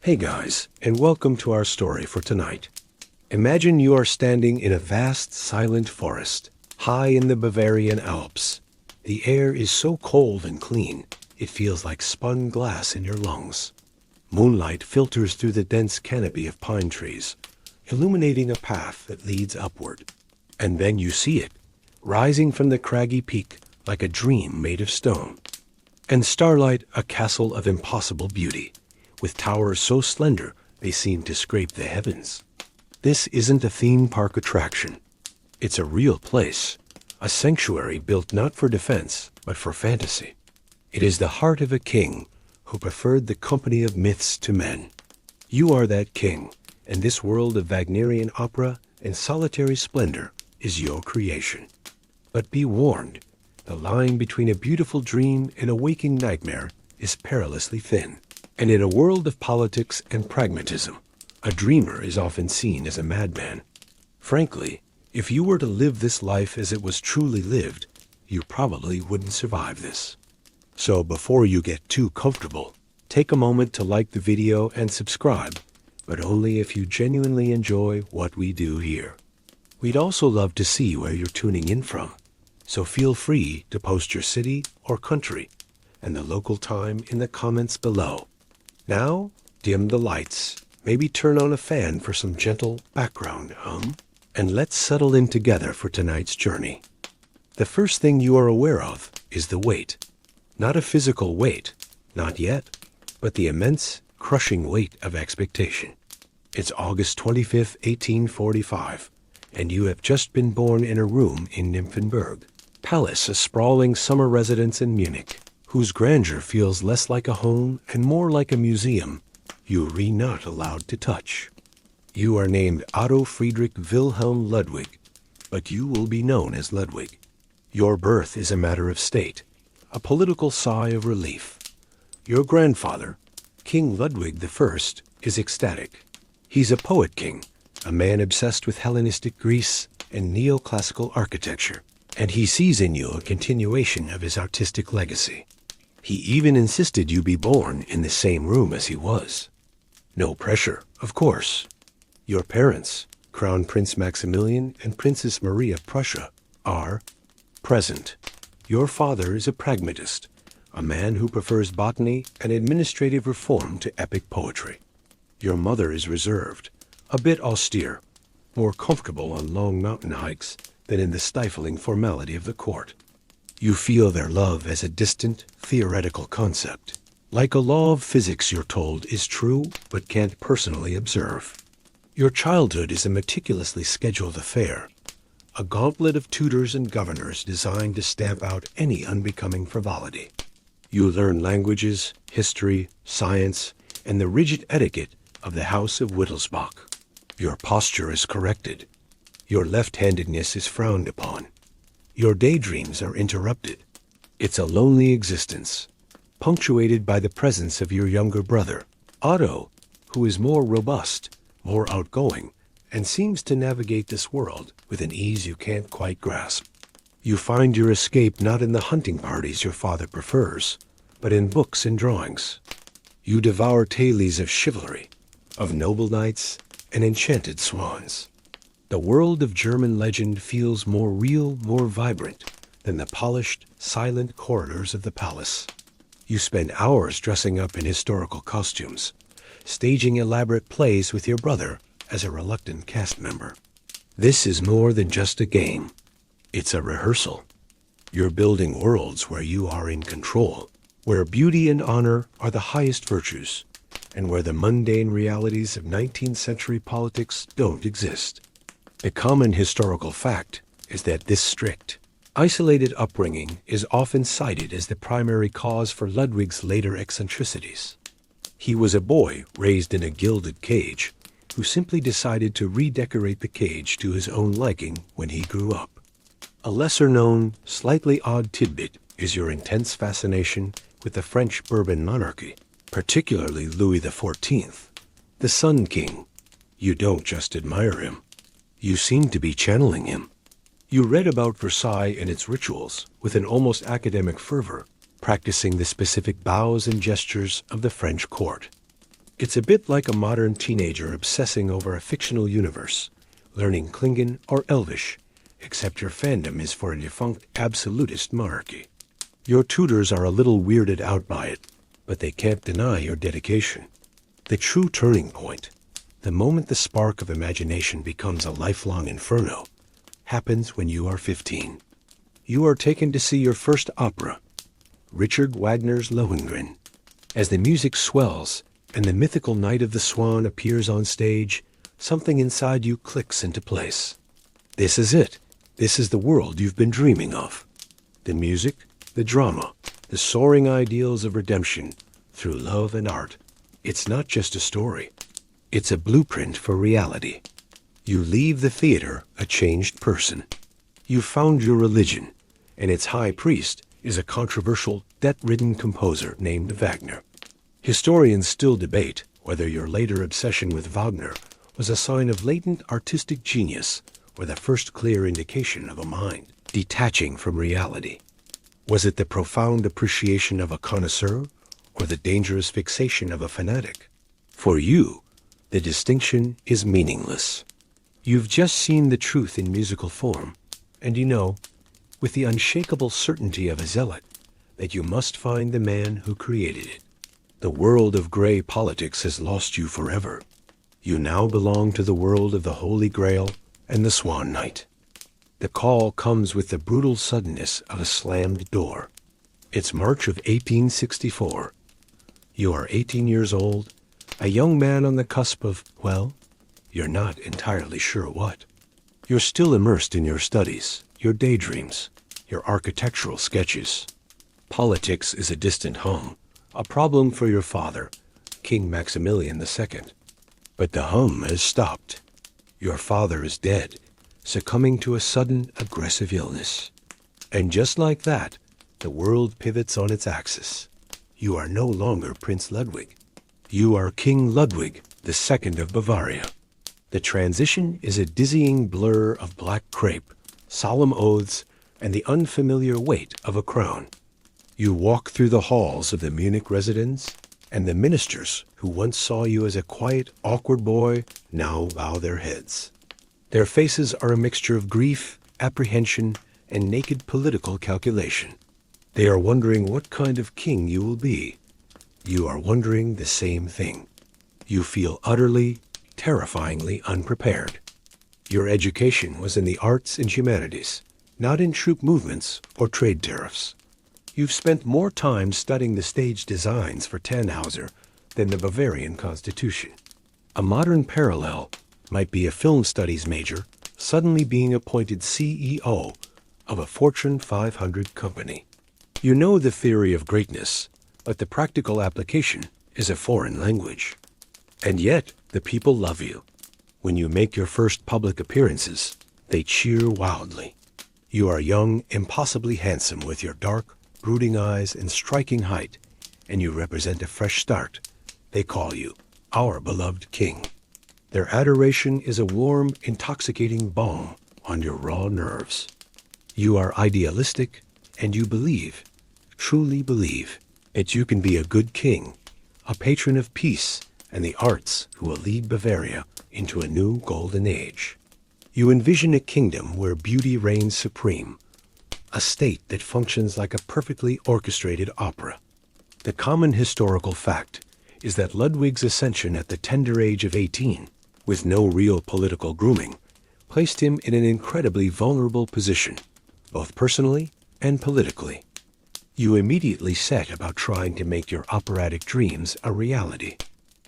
Hey guys, and welcome to our story for tonight. Imagine you are standing in a vast, silent forest, high in the Bavarian Alps. The air is so cold and clean, it feels like spun glass in your lungs. Moonlight filters through the dense canopy of pine trees, illuminating a path that leads upward. And then you see it, rising from the craggy peak like a dream made of stone. And starlight, a castle of impossible beauty, with towers so slender they seem to scrape the heavens. This isn't a theme park attraction. It's a real place, a sanctuary built not for defense, but for fantasy. It is the heart of a king who preferred the company of myths to men. You are that king, and this world of Wagnerian opera and solitary splendor is your creation. But be warned, the line between a beautiful dream and a waking nightmare is perilously thin. And in a world of politics and pragmatism, a dreamer is often seen as a madman. Frankly, if you were to live this life as it was truly lived, you probably wouldn't survive this. So before you get too comfortable, take a moment to like the video and subscribe, but only if you genuinely enjoy what we do here. We'd also love to see where you're tuning in from, so feel free to post your city or country and the local time in the comments below. Now, dim the lights, maybe turn on a fan for some gentle background hum, and let's settle in together for tonight's journey. The first thing you are aware of is the weight. Not a physical weight, not yet, but the immense, crushing weight of expectation. It's August 25th, 1845, and you have just been born in a room in Nymphenburg, Palace, a sprawling summer residence in Munich, whose grandeur feels less like a home and more like a museum you are not allowed to touch. You are named Otto Friedrich Wilhelm Ludwig, but you will be known as Ludwig. Your birth is a matter of state, a political sigh of relief. Your grandfather, King Ludwig I, is ecstatic. He's a poet king, a man obsessed with Hellenistic Greece and neoclassical architecture, and he sees in you a continuation of his artistic legacy. He even insisted you be born in the same room as he was. No pressure, of course. Your parents, Crown Prince Maximilian and Princess Marie of Prussia, are present. Your father is a pragmatist, a man who prefers botany and administrative reform to epic poetry. Your mother is reserved, a bit austere, more comfortable on long mountain hikes than in the stifling formality of the court. You feel their love as a distant, theoretical concept, like a law of physics you're told is true but can't personally observe. Your childhood is a meticulously scheduled affair, a gauntlet of tutors and governors designed to stamp out any unbecoming frivolity. You learn languages, history, science, and the rigid etiquette of the House of Wittelsbach. Your posture is corrected. Your left-handedness is frowned upon. Your daydreams are interrupted. It's a lonely existence, punctuated by the presence of your younger brother, Otto, who is more robust, more outgoing, and seems to navigate this world with an ease you can't quite grasp. You find your escape not in the hunting parties your father prefers, but in books and drawings. You devour tales of chivalry, of noble knights, and enchanted swans. The world of German legend feels more real, more vibrant than the polished, silent corridors of the palace. You spend hours dressing up in historical costumes, staging elaborate plays with your brother as a reluctant cast member. This is more than just a game. It's a rehearsal. You're building worlds where you are in control, where beauty and honor are the highest virtues, and where the mundane realities of 19th century politics don't exist. A common historical fact is that this strict, isolated upbringing is often cited as the primary cause for Ludwig's later eccentricities. He was a boy raised in a gilded cage who simply decided to redecorate the cage to his own liking when he grew up. A lesser-known, slightly odd tidbit is your intense fascination with the French Bourbon monarchy, particularly Louis XIV, the Sun King. You don't just admire him. You seem to be channeling him. You read about Versailles and its rituals with an almost academic fervor, practicing the specific bows and gestures of the French court. It's a bit like a modern teenager obsessing over a fictional universe, learning Klingon or Elvish, except your fandom is for a defunct absolutist monarchy. Your tutors are a little weirded out by it, but they can't deny your dedication. The true turning point, the moment the spark of imagination becomes a lifelong inferno, happens when you are 15. You are taken to see your first opera, Richard Wagner's Lohengrin. As the music swells and the mythical Knight of the Swan appears on stage, something inside you clicks into place. This is it. This is the world you've been dreaming of. The music, the drama, the soaring ideals of redemption through love and art. It's not just a story. It's a blueprint for reality. You leave the theater a changed person. You've found your religion, and its high priest is a controversial, debt-ridden composer named Wagner. Historians still debate whether your later obsession with Wagner was a sign of latent artistic genius or the first clear indication of a mind detaching from reality. Was it the profound appreciation of a connoisseur or the dangerous fixation of a fanatic? For you, the distinction is meaningless. You've just seen the truth in musical form, and you know, with the unshakable certainty of a zealot, that you must find the man who created it. The world of gray politics has lost you forever. You now belong to the world of the Holy Grail and the Swan Knight. The call comes with the brutal suddenness of a slammed door. It's March of 1864. You are 18 years old, a young man on the cusp of, well, you're not entirely sure what. You're still immersed in your studies, your daydreams, your architectural sketches. Politics is a distant hum, a problem for your father, King Maximilian II. But the hum has stopped. Your father is dead, succumbing to a sudden aggressive illness. And just like that, the world pivots on its axis. You are no longer Prince Ludwig. You are King Ludwig II of Bavaria. The transition is a dizzying blur of black crepe, solemn oaths, and the unfamiliar weight of a crown. You walk through the halls of the Munich residence, and the ministers who once saw you as a quiet, awkward boy now bow their heads. Their faces are a mixture of grief, apprehension, and naked political calculation. They are wondering what kind of king you will be. You are wondering the same thing. You feel utterly, terrifyingly unprepared. Your education was in the arts and humanities, not in troop movements or trade tariffs. You've spent more time studying the stage designs for Tannhauser than the Bavarian Constitution. A modern parallel might be a film studies major suddenly being appointed CEO of a Fortune 500 company. You know the theory of greatness, but the practical application is a foreign language. And yet, the people love you. When you make your first public appearances, they cheer wildly. You are young, impossibly handsome with your dark, brooding eyes and striking height, and you represent a fresh start. They call you our beloved king. Their adoration is a warm, intoxicating balm on your raw nerves. You are idealistic, and you believe, truly believe, that you can be a good king, a patron of peace and the arts who will lead Bavaria into a new golden age. You envision a kingdom where beauty reigns supreme, a state that functions like a perfectly orchestrated opera. The common historical fact is that Ludwig's ascension at the tender age of 18, with no real political grooming, placed him in an incredibly vulnerable position, both personally and politically. You immediately set about trying to make your operatic dreams a reality.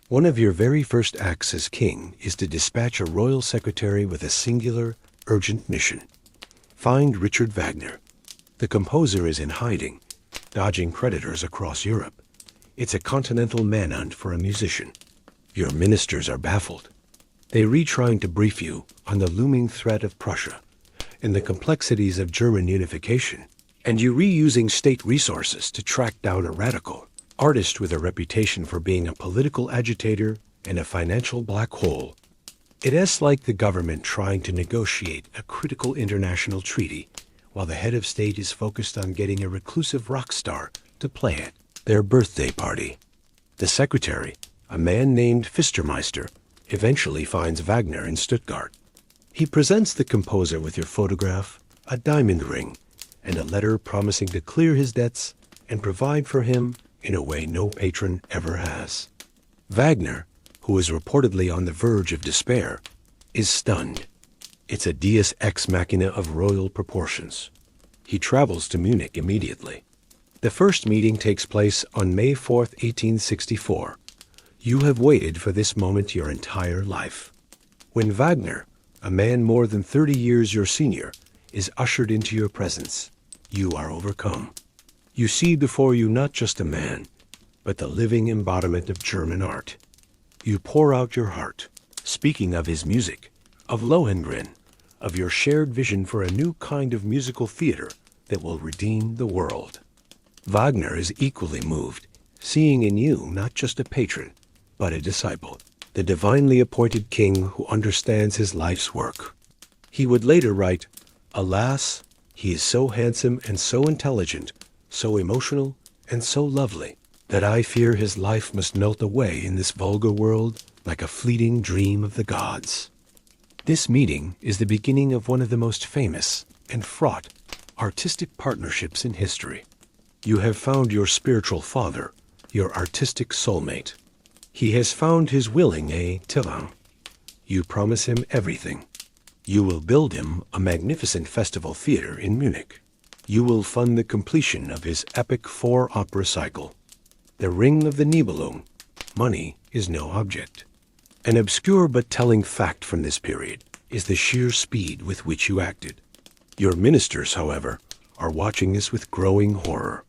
One of your very first acts as king is to dispatch a royal secretary with a singular, urgent mission. Find Richard Wagner. The composer is in hiding, dodging creditors across Europe. It's a continental manhunt for a musician. Your ministers are baffled. They read trying to brief you on the looming threat of Prussia and the complexities of German unification, and you reusing state resources to track down a radical artist with a reputation for being a political agitator and a financial black hole. It is like the government trying to negotiate a critical international treaty while the head of state is focused on getting a reclusive rock star to play at their birthday party. The secretary, a man named Pfistermeister eventually finds Wagner in Stuttgart. He presents the composer with your photograph, a diamond ring, and a letter promising to clear his debts and provide for him in a way no patron ever has. Wagner, who is reportedly on the verge of despair, is stunned. It's a deus ex machina of royal proportions. He travels to Munich immediately. The first meeting takes place on May 4th, 1864. You have waited for this moment your entire life. When Wagner, a man more than 30 years your senior, is ushered into your presence, you are overcome. You see before you not just a man, but the living embodiment of German art. You pour out your heart, speaking of his music, of Lohengrin, of your shared vision for a new kind of musical theater that will redeem the world. Wagner is equally moved, seeing in you not just a patron, but a disciple, the divinely appointed king who understands his life's work. He would later write, "Alas, he is so handsome and so intelligent, so emotional and so lovely, that I fear his life must melt away in this vulgar world like a fleeting dream of the gods." This meeting is the beginning of one of the most famous and fraught artistic partnerships in history. You have found your spiritual father, your artistic soulmate. He has found his willing a tyran. You promise him everything. You will build him a magnificent festival theater in Munich. You will fund the completion of his epic 4-opera cycle. The Ring of the Nibelung. Money is no object. An obscure but telling fact from this period is the sheer speed with which you acted. Your ministers, however, are watching this with growing horror.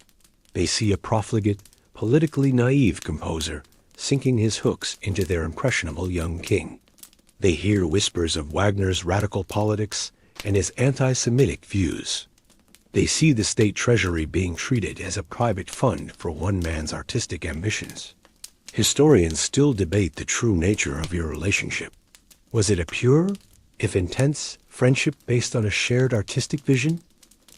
They see a profligate, politically naive composer sinking his hooks into their impressionable young king. They hear whispers of Wagner's radical politics and his anti-Semitic views. They see the state treasury being treated as a private fund for one man's artistic ambitions. Historians still debate the true nature of your relationship. Was it a pure, if intense, friendship based on a shared artistic vision?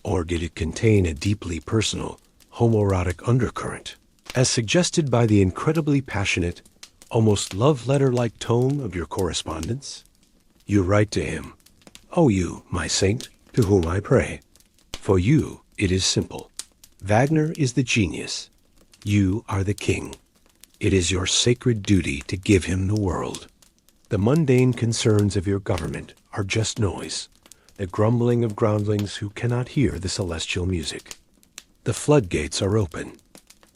Or did it contain a deeply personal, homoerotic undercurrent, as suggested by the incredibly passionate, almost love letter-like tone of your correspondence? You write to him, "O you, my saint, to whom I pray." For you, it is simple. Wagner is the genius. You are the king. It is your sacred duty to give him the world. The mundane concerns of your government are just noise, the grumbling of groundlings who cannot hear the celestial music. The floodgates are open.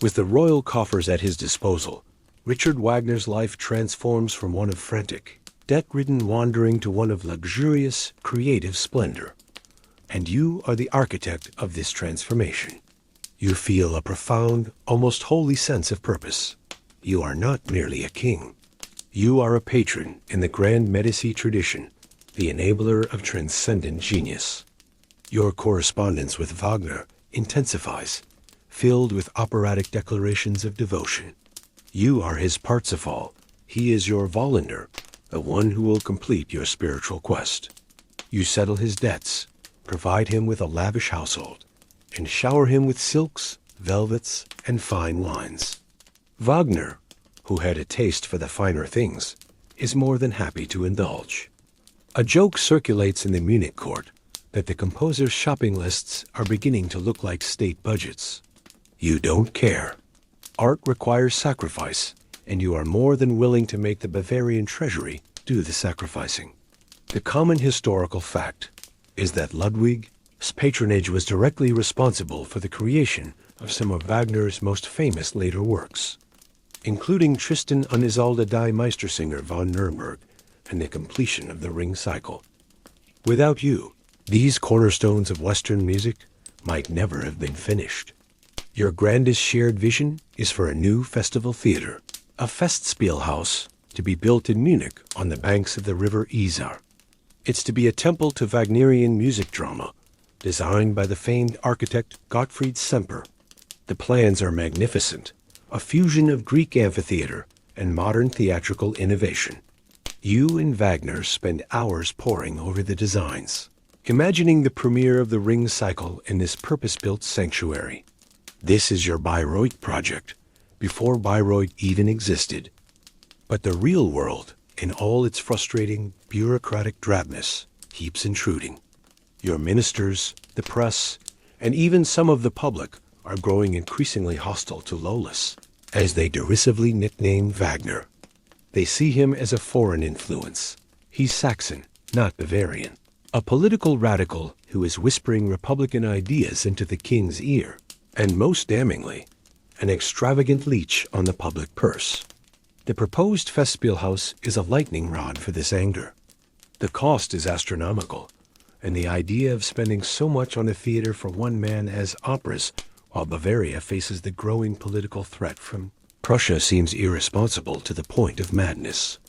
With the royal coffers at his disposal, Richard Wagner's life transforms from one of frantic, debt-ridden wandering to one of luxurious, creative splendor. And you are the architect of this transformation. You feel a profound, almost holy sense of purpose. You are not merely a king. You are a patron in the grand Medici tradition, the enabler of transcendent genius. Your correspondence with Wagner intensifies, filled with operatic declarations of devotion. You are his Parsifal. He is your Wallander, the one who will complete your spiritual quest. You settle his debts, provide him with a lavish household, and shower him with silks, velvets, and fine wines. Wagner, who had a taste for the finer things, is more than happy to indulge. A joke circulates in the Munich court that the composer's shopping lists are beginning to look like state budgets. You don't care. Art requires sacrifice, and you are more than willing to make the Bavarian treasury do the sacrificing. The common historical fact is that Ludwig's patronage was directly responsible for the creation of some of Wagner's most famous later works, including Tristan und Isolde die Meistersinger von Nuremberg and the completion of the Ring cycle. Without you, these cornerstones of Western music might never have been finished. Your grandest shared vision is for a new festival theater, a Festspielhaus, to be built in Munich on the banks of the river Isar. It's to be a temple to Wagnerian music drama, designed by the famed architect Gottfried Semper. The plans are magnificent, a fusion of Greek amphitheater and modern theatrical innovation. You and Wagner spend hours poring over the designs, imagining the premiere of the Ring cycle in this purpose-built sanctuary. This is your Bayreuth project, before Bayreuth even existed. But the real world, in all its frustrating, bureaucratic drabness, keeps intruding. Your ministers, the press, and even some of the public are growing increasingly hostile to Lawless, as they derisively nickname Wagner. They see him as a foreign influence. He's Saxon, not Bavarian. A political radical who is whispering Republican ideas into the king's ear, and most damningly, an extravagant leech on the public purse. The proposed Festspielhaus is a lightning rod for this anger. The cost is astronomical, and the idea of spending so much on a theater for one man as operas while Bavaria faces the growing political threat from Prussia seems irresponsible to the point of madness.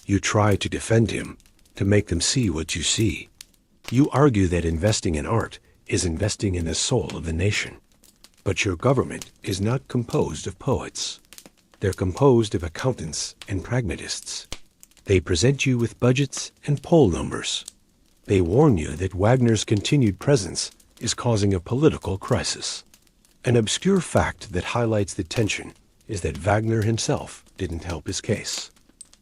You try to defend him, to make them see what you see. You argue that investing in art is investing in the soul of the nation. But your government is not composed of poets. They're composed of accountants and pragmatists. They present you with budgets and poll numbers. They warn you that Wagner's continued presence is causing a political crisis. An obscure fact that highlights the tension is that Wagner himself didn't help his case.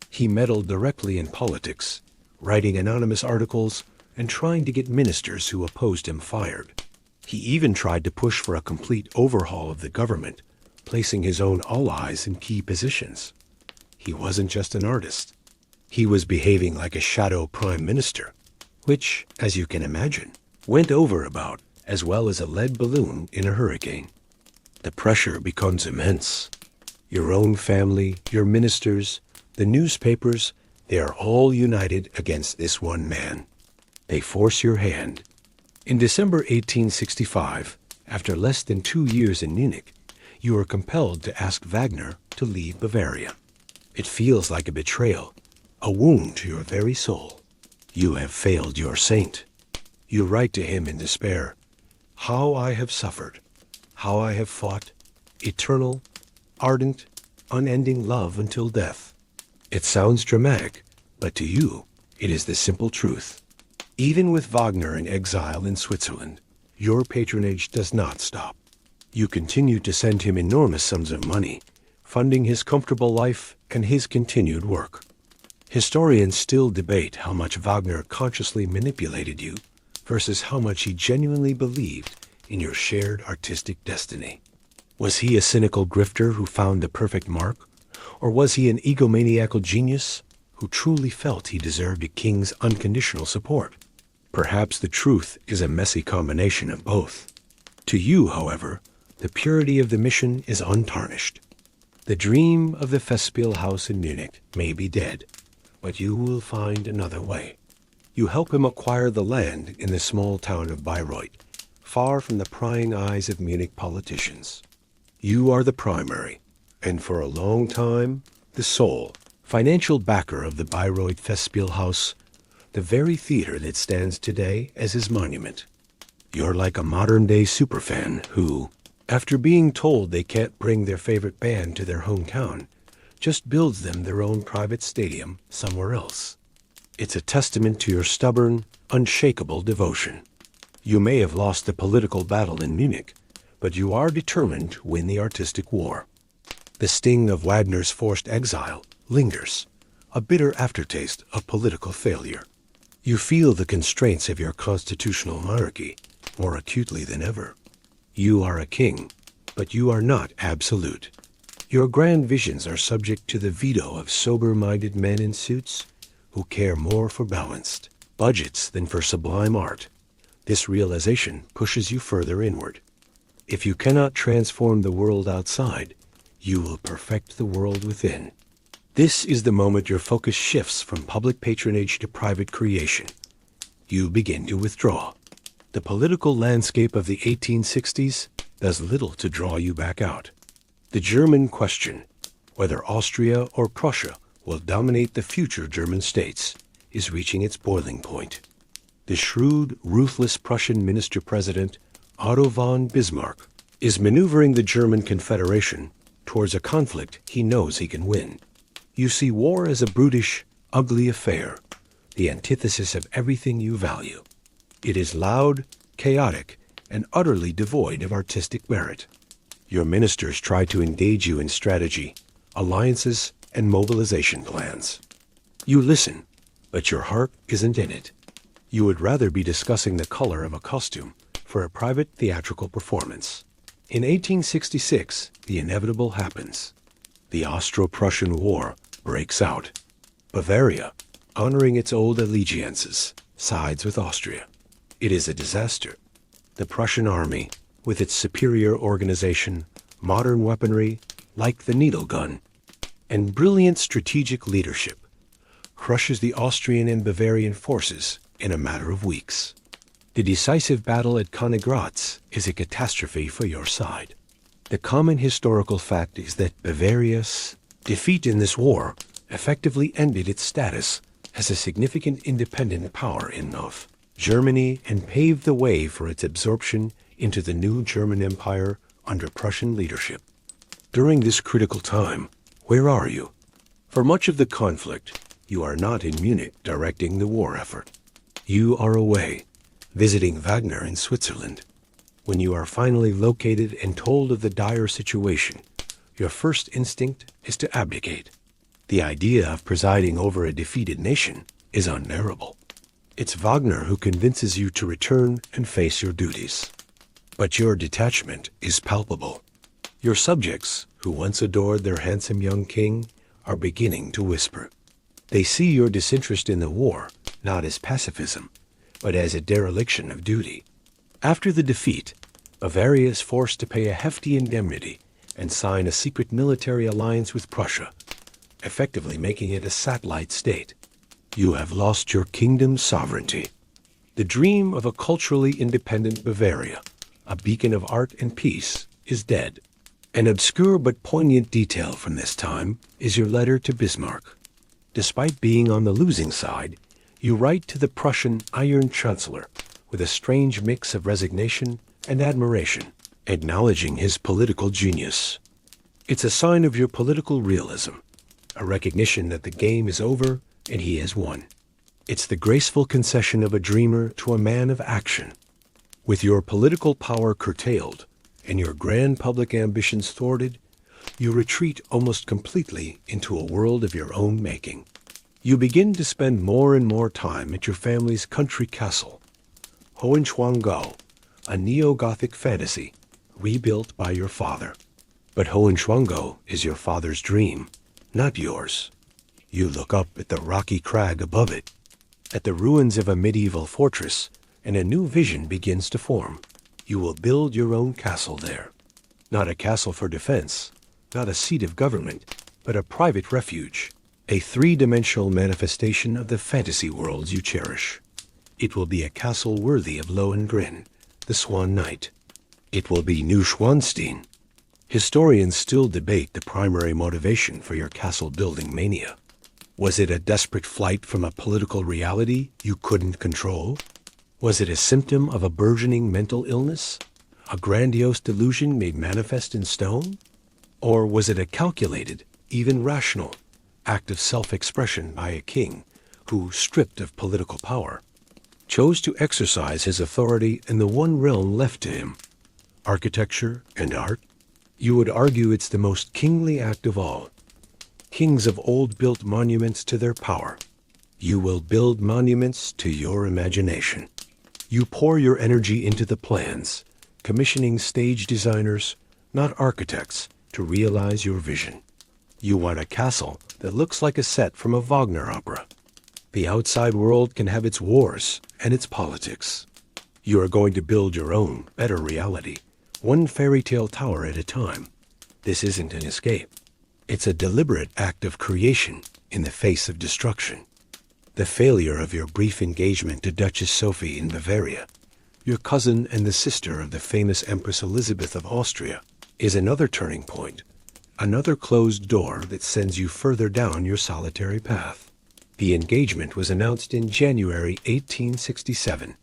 He meddled directly in politics, writing anonymous articles and trying to get ministers who opposed him fired. He even tried to push for a complete overhaul of the government, placing his own allies in key positions. He wasn't just an artist. He was behaving like a shadow prime minister, which, as you can imagine, went over about as well as a lead balloon in a hurricane. The pressure becomes immense. Your own family, your ministers, the newspapers, they are all united against this one man. They force your hand. In December 1865, after less than 2 years in Munich, you are compelled to ask Wagner to leave Bavaria. It feels like a betrayal, a wound to your very soul. You have failed your saint. You write to him in despair, "How I have suffered, how I have fought, eternal, ardent, unending love until death." It sounds dramatic, but to you, it is the simple truth. Even with Wagner in exile in Switzerland, your patronage does not stop. You continue to send him enormous sums of money, funding his comfortable life and his continued work. Historians still debate how much Wagner consciously manipulated you versus how much he genuinely believed in your shared artistic destiny. Was he a cynical grifter who found the perfect mark? Or was he an egomaniacal genius who truly felt he deserved a king's unconditional support? Perhaps the truth is a messy combination of both. To you, however, the purity of the mission is untarnished. The dream of the Festspielhaus in Munich may be dead, but you will find another way. You help him acquire the land in the small town of Bayreuth, far from the prying eyes of Munich politicians. You are the primary, and for a long time, the sole, financial backer of the Bayreuth Festspielhaus, the very theater that stands today as his monument. You're like a modern-day superfan who, after being told they can't bring their favorite band to their hometown, just builds them their own private stadium somewhere else. It's a testament to your stubborn, unshakable devotion. You may have lost the political battle in Munich, but you are determined to win the artistic war. The sting of Wagner's forced exile lingers, a bitter aftertaste of political failure. You feel the constraints of your constitutional monarchy more acutely than ever. You are a king, but you are not absolute. Your grand visions are subject to the veto of sober-minded men in suits who care more for balanced budgets than for sublime art. This realization pushes you further inward. If you cannot transform the world outside, you will perfect the world within. This is the moment your focus shifts from public patronage to private creation. You begin to withdraw. The political landscape of the 1860s does little to draw you back out. The German question, whether Austria or Prussia will dominate the future German states, is reaching its boiling point. The shrewd, ruthless Prussian minister-president Otto von Bismarck is maneuvering the German Confederation towards a conflict he knows he can win. You see war as a brutish, ugly affair, the antithesis of everything you value. It is loud, chaotic, and utterly devoid of artistic merit. Your ministers try to engage you in strategy, alliances, and mobilization plans. You listen, but your heart isn't in it. You would rather be discussing the color of a costume for a private theatrical performance. In 1866, the inevitable happens. The Austro-Prussian War breaks out. Bavaria, honoring its old allegiances, sides with Austria. It is a disaster. The Prussian army, with its superior organization, modern weaponry, like the needle gun, and brilliant strategic leadership, crushes the Austrian and Bavarian forces in a matter of weeks. The decisive battle at Königgrätz is a catastrophe for your side. The common historical fact is that Bavaria's defeat in this war effectively ended its status as a significant independent power in North Germany and paved the way for its absorption into the new German Empire under Prussian leadership. During this critical time, where are you? For much of the conflict, you are not in Munich directing the war effort. You are away, visiting Wagner in Switzerland. When you are finally located and told of the dire situation, your first instinct is to abdicate. The idea of presiding over a defeated nation is unbearable. It's Wagner who convinces you to return and face your duties. But your detachment is palpable. Your subjects, who once adored their handsome young king, are beginning to whisper. They see your disinterest in the war not as pacifism, but as a dereliction of duty. After the defeat, Bavaria is forced to pay a hefty indemnity and sign a secret military alliance with Prussia, effectively making it a satellite state. You have lost your kingdom's sovereignty. The dream of a culturally independent Bavaria, a beacon of art and peace, is dead. An obscure but poignant detail from this time is your letter to Bismarck. Despite being on the losing side, you write to the Prussian Iron Chancellor with a strange mix of resignation and admiration, acknowledging his political genius. It's a sign of your political realism, a recognition that the game is over and he has won. It's the graceful concession of a dreamer to a man of action. With your political power curtailed and your grand public ambitions thwarted, you retreat almost completely into a world of your own making. You begin to spend more and more time at your family's country castle, Hohenschwangau, a neo-Gothic fantasy rebuilt by your father. But Hohenschwangau is your father's dream, not yours. You look up at the rocky crag above it, at the ruins of a medieval fortress, and a new vision begins to form. You will build your own castle there. Not a castle for defense, not a seat of government, but a private refuge, a three-dimensional manifestation of the fantasy worlds you cherish. It will be a castle worthy of Lohengrin, the Swan Knight. It will be Neuschwanstein. Historians still debate the primary motivation for your castle-building mania. Was it a desperate flight from a political reality you couldn't control? Was it a symptom of a burgeoning mental illness? A grandiose delusion made manifest in stone? Or was it a calculated, even rational, act of self-expression by a king who, stripped of political power, chose to exercise his authority in the one realm left to him, architecture and art? You would argue it's the most kingly act of all. Kings of old built monuments to their power. You will build monuments to your imagination. You pour your energy into the plans, commissioning stage designers, not architects, to realize your vision. You want a castle that looks like a set from a Wagner opera. The outside world can have its wars and its politics. You are going to build your own better reality, one fairy tale tower at a time. This isn't an escape. It's a deliberate act of creation in the face of destruction. The failure of your brief engagement to Duchess Sophie in Bavaria, your cousin and the sister of the famous Empress Elizabeth of Austria, is another turning point, another closed door that sends you further down your solitary path. The engagement was announced in January 1867,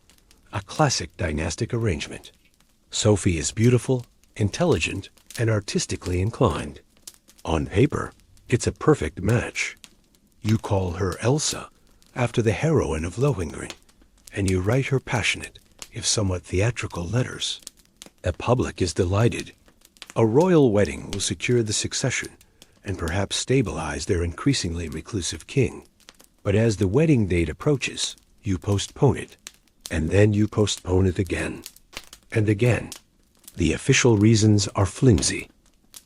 a classic dynastic arrangement. Sophie is beautiful, intelligent, and artistically inclined. On paper, it's a perfect match. You call her Elsa, after the heroine of Lohengrin, and you write her passionate, if somewhat theatrical letters. The public is delighted. A royal wedding will secure the succession, and perhaps stabilize their increasingly reclusive king. But as the wedding date approaches, you postpone it, and then you postpone it again, and again. The official reasons are flimsy,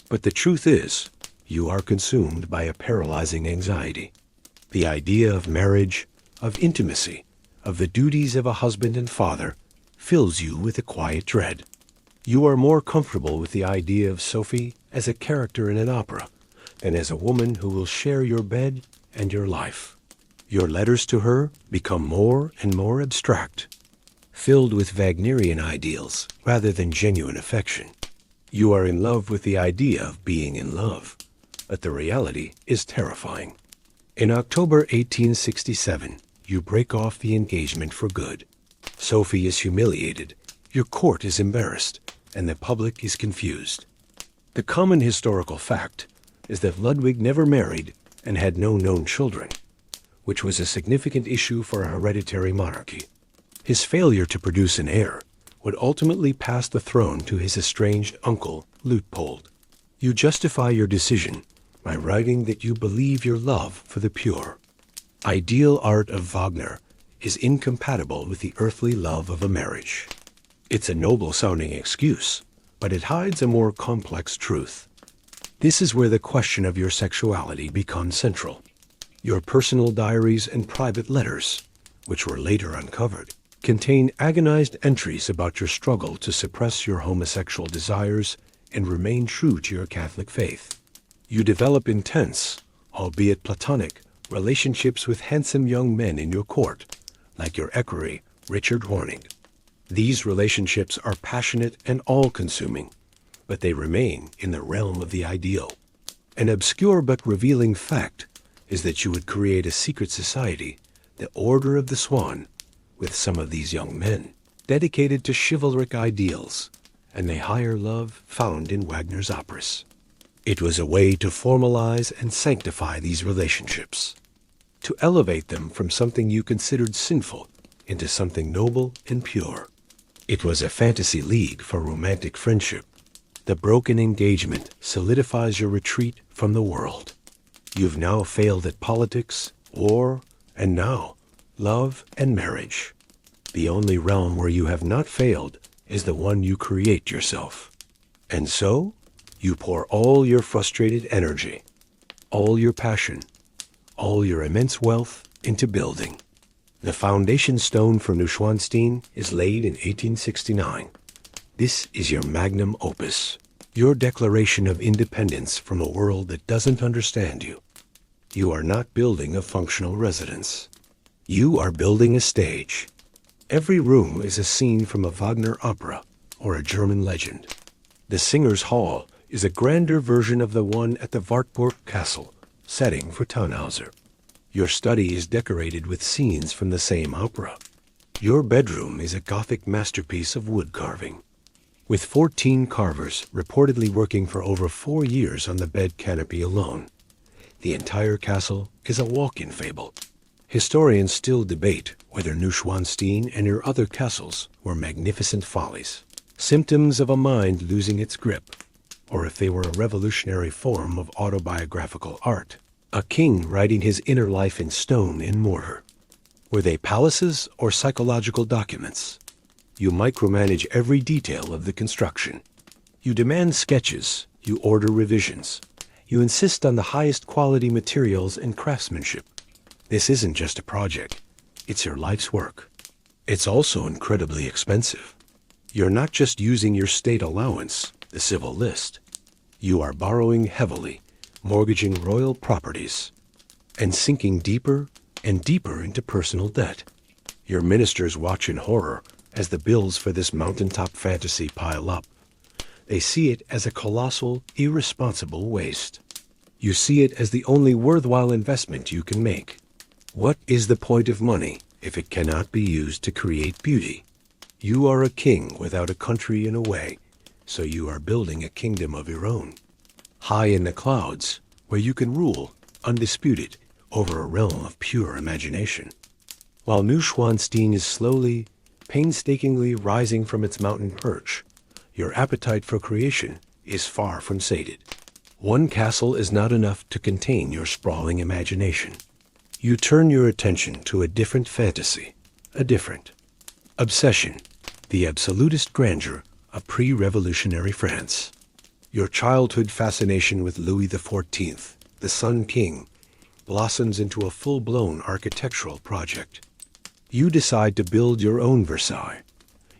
but the truth is, you are consumed by a paralyzing anxiety. The idea of marriage, of intimacy, of the duties of a husband and father, fills you with a quiet dread. You are more comfortable with the idea of Sophie as a character in an opera than as a woman who will share your bed and your life. Your letters to her become more and more abstract, filled with Wagnerian ideals rather than genuine affection. You are in love with the idea of being in love, but the reality is terrifying. In October 1867, you break off the engagement for good. Sophie is humiliated, your court is embarrassed, and the public is confused. The common historical fact is that Ludwig never married and had no known children, which was a significant issue for a hereditary monarchy. His failure to produce an heir would ultimately pass the throne to his estranged uncle, Luitpold. You justify your decision by writing that you believe your love for the pure, ideal art of Wagner is incompatible with the earthly love of a marriage. It's a noble-sounding excuse, but it hides a more complex truth. This is where the question of your sexuality becomes central. Your personal diaries and private letters, which were later uncovered, contain agonized entries about your struggle to suppress your homosexual desires and remain true to your Catholic faith. You develop intense, albeit platonic, relationships with handsome young men in your court, like your equerry, Richard Horning. These relationships are passionate and all-consuming, but they remain in the realm of the ideal. An obscure but revealing fact is that you would create a secret society, the Order of the Swan, with some of these young men, dedicated to chivalric ideals and the higher love found in Wagner's operas. It was a way to formalize and sanctify these relationships, to elevate them from something you considered sinful into something noble and pure. It was a fantasy league for romantic friendship. The broken engagement solidifies your retreat from the world. You've now failed at politics, war, and now love and marriage. The only realm where you have not failed is the one you create yourself. And so, you pour all your frustrated energy, all your passion, all your immense wealth into building. The foundation stone for Neuschwanstein is laid in 1869. This is your magnum opus, your declaration of independence from a world that doesn't understand you. You are not building a functional residence. You are building a stage. Every room is a scene from a Wagner opera or a German legend. The Singers' Hall is a grander version of the one at the Wartburg Castle, setting for Tannhauser. Your study is decorated with scenes from the same opera. Your bedroom is a Gothic masterpiece of wood carving, with 14 carvers reportedly working for over 4 years on the bed canopy alone. The entire castle is a walk-in fable. Historians still debate whether Neuschwanstein and your other castles were magnificent follies, symptoms of a mind losing its grip, or if they were a revolutionary form of autobiographical art, a king writing his inner life in stone and mortar. Were they palaces or psychological documents? You micromanage every detail of the construction. You demand sketches, you order revisions. You insist on the highest quality materials and craftsmanship. This isn't just a project, it's your life's work. It's also incredibly expensive. You're not just using your state allowance, the civil list. You are borrowing heavily, mortgaging royal properties, and sinking deeper and deeper into personal debt. Your ministers watch in horror as the bills for this mountaintop fantasy pile up. They see it as a colossal, irresponsible waste. You see it as the only worthwhile investment you can make. What is the point of money if it cannot be used to create beauty? You are a king without a country in a way, so you are building a kingdom of your own, high in the clouds, where you can rule, undisputed, over a realm of pure imagination. While Neuschwanstein is slowly, painstakingly rising from its mountain perch, your appetite for creation is far from sated. One castle is not enough to contain your sprawling imagination. You turn your attention to a different fantasy, a different obsession, the absolutist grandeur of pre-revolutionary France. Your childhood fascination with Louis XIV, the Sun King, blossoms into a full-blown architectural project. You decide to build your own Versailles.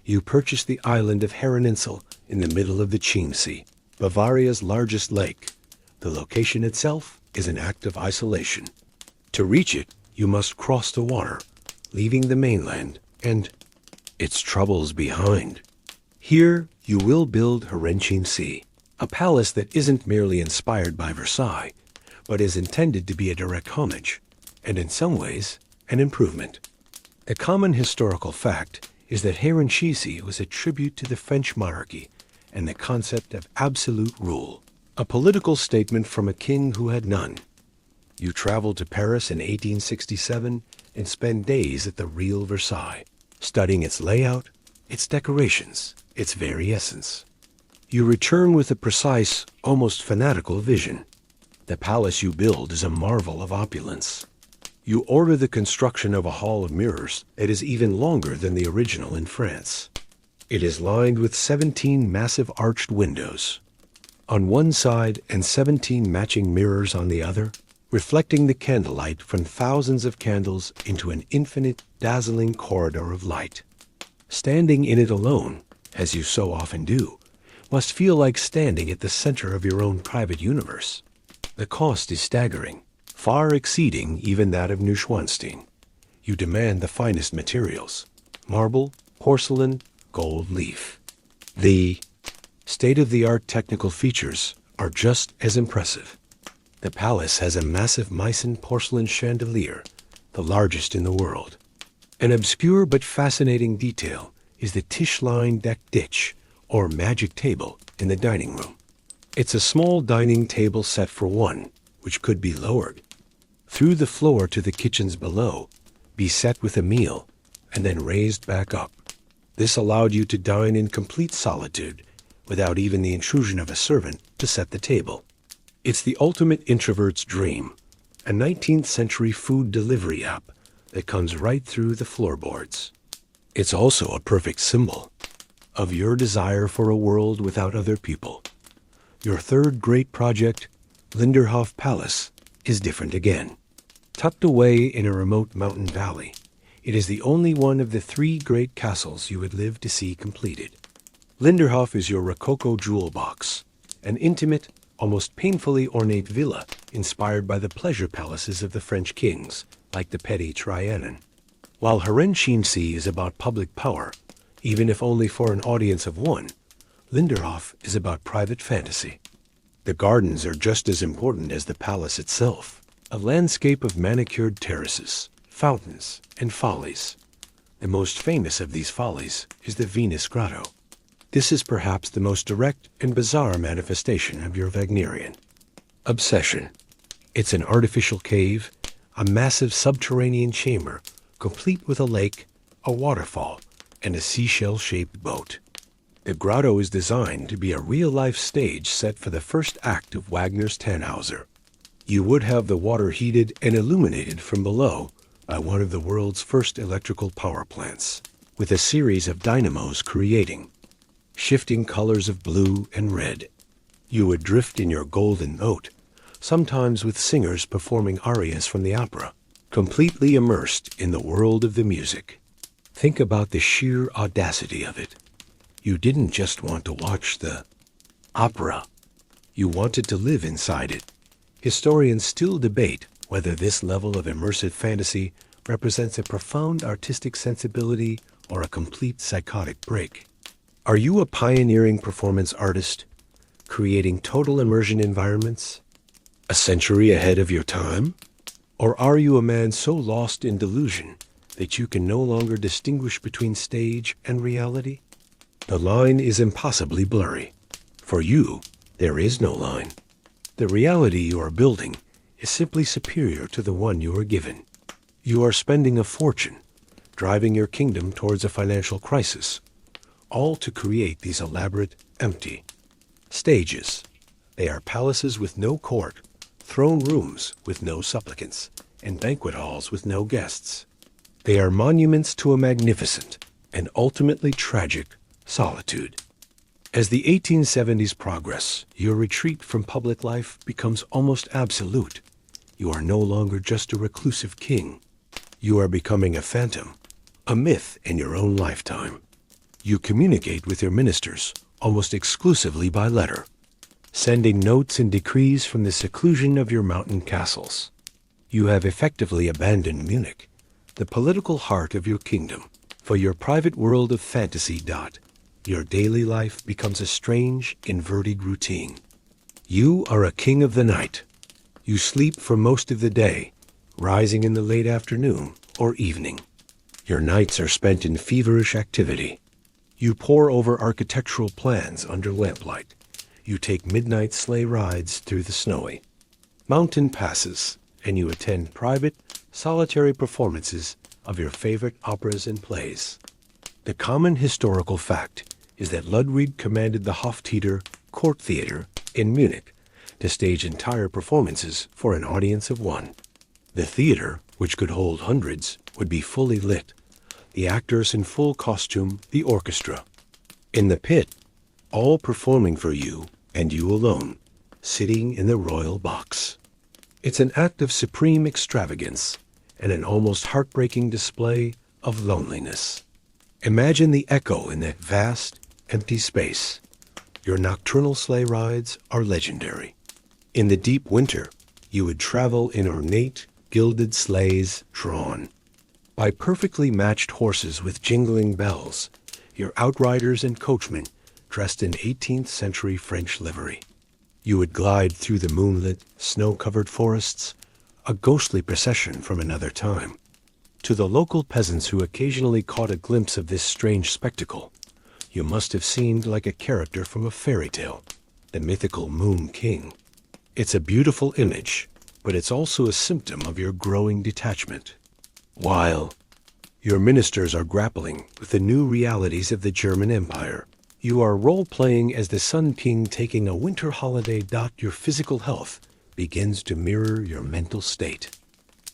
You purchase the island of Herreninsel in the middle of the Chiemsee, Bavaria's largest lake. The location itself is an act of isolation. To reach it, you must cross the water, leaving the mainland and its troubles behind. Here, you will build Herreninsel, a palace that isn't merely inspired by Versailles, but is intended to be a direct homage, and in some ways, an improvement. A common historical fact is that Herreninsel was a tribute to the French monarchy and the concept of absolute rule, a political statement from a king who had none. You travel to Paris in 1867 and spend days at the real Versailles, studying its layout, its decorations, its very essence. You return with a precise, almost fanatical vision. The palace you build is a marvel of opulence. You order the construction of a hall of mirrors that is even longer than the original in France. It is lined with 17 massive arched windows on one side and 17 matching mirrors on the other, reflecting the candlelight from thousands of candles into an infinite, dazzling corridor of light. Standing in it alone, as you so often do, must feel like standing at the center of your own private universe. The cost is staggering, far exceeding even that of Neuschwanstein. You demand the finest materials: marble, porcelain, gold leaf. The state-of-the-art technical features are just as impressive. The palace has a massive Meissen porcelain chandelier, the largest in the world. An obscure but fascinating detail is the Tischlein deck ditch, or magic table, in the dining room. It's a small dining table set for one, which could be lowered through the floor to the kitchens below, be set with a meal, and then raised back up. This allowed you to dine in complete solitude, without even the intrusion of a servant to set the table. It's the ultimate introvert's dream, a 19th century food delivery app that comes right through the floorboards. It's also a perfect symbol of your desire for a world without other people. Your third great project, Linderhof Palace, is different again. Tucked away in a remote mountain valley, it is the only one of the 3 great castles you would live to see completed. Linderhof is your Rococo jewel box, an intimate, almost painfully ornate villa inspired by the pleasure palaces of the French kings, like the Petit Trianon. While Herreninsel is about public power, even if only for an audience of one, Linderhof is about private fantasy. The gardens are just as important as the palace itself, a landscape of manicured terraces, fountains, and follies. The most famous of these follies is the Venus Grotto. This is perhaps the most direct and bizarre manifestation of your Wagnerian obsession. It's an artificial cave, a massive subterranean chamber, complete with a lake, a waterfall, and a seashell-shaped boat. The grotto is designed to be a real-life stage set for the first act of Wagner's Tannhauser. You would have the water heated and illuminated from below by one of the world's first electrical power plants, with a series of dynamos creating shifting colors of blue and red. You would drift in your golden boat, sometimes with singers performing arias from the opera, completely immersed in the world of the music. Think about the sheer audacity of it. You didn't just want to watch the opera. You wanted to live inside it. Historians still debate whether this level of immersive fantasy represents a profound artistic sensibility or a complete psychotic break. Are you a pioneering performance artist, creating total immersion environments, a century ahead of your time? Or are you a man so lost in delusion that you can no longer distinguish between stage and reality? The line is impossibly blurry. For you, there is no line. The reality you are building is simply superior to the one you were given. You are spending a fortune, driving your kingdom towards a financial crisis, all to create these elaborate, empty stages. They are palaces with no court, throne rooms with no supplicants, and banquet halls with no guests. They are monuments to a magnificent and ultimately tragic solitude. As the 1870s progress, your retreat from public life becomes almost absolute. You are no longer just a reclusive king. You are becoming a phantom, a myth in your own lifetime. You communicate with your ministers almost exclusively by letter, sending notes and decrees from the seclusion of your mountain castles. You have effectively abandoned Munich, the political heart of your kingdom, for your private world of fantasy. Your daily life becomes a strange, inverted routine. You are a king of the night. You sleep for most of the day, rising in the late afternoon or evening. Your nights are spent in feverish activity. You pore over architectural plans under lamplight. You take midnight sleigh rides through the snowy mountain passes, and you attend private, solitary performances of your favorite operas and plays. The common historical fact is that Ludwig commanded the Hoftheater court theater in Munich to stage entire performances for an audience of one. The theater, which could hold hundreds, would be fully lit, the actors in full costume, the orchestra. In the pit, all performing for you and you alone, sitting in the royal box. It's an act of supreme extravagance and an almost heartbreaking display of loneliness. Imagine the echo in that vast, empty space. Your nocturnal sleigh rides are legendary. In the deep winter, you would travel in ornate, gilded sleighs drawn by perfectly matched horses with jingling bells, your outriders and coachmen dressed in 18th century French livery. You would glide through the moonlit, snow-covered forests, a ghostly procession from another time. To the local peasants who occasionally caught a glimpse of this strange spectacle, you must have seemed like a character from a fairy tale, the mythical Moon King. It's a beautiful image, but it's also a symptom of your growing detachment. While your ministers are grappling with the new realities of the German Empire, you are role-playing as the Sun King taking a winter holiday. Your physical health begins to mirror your mental state.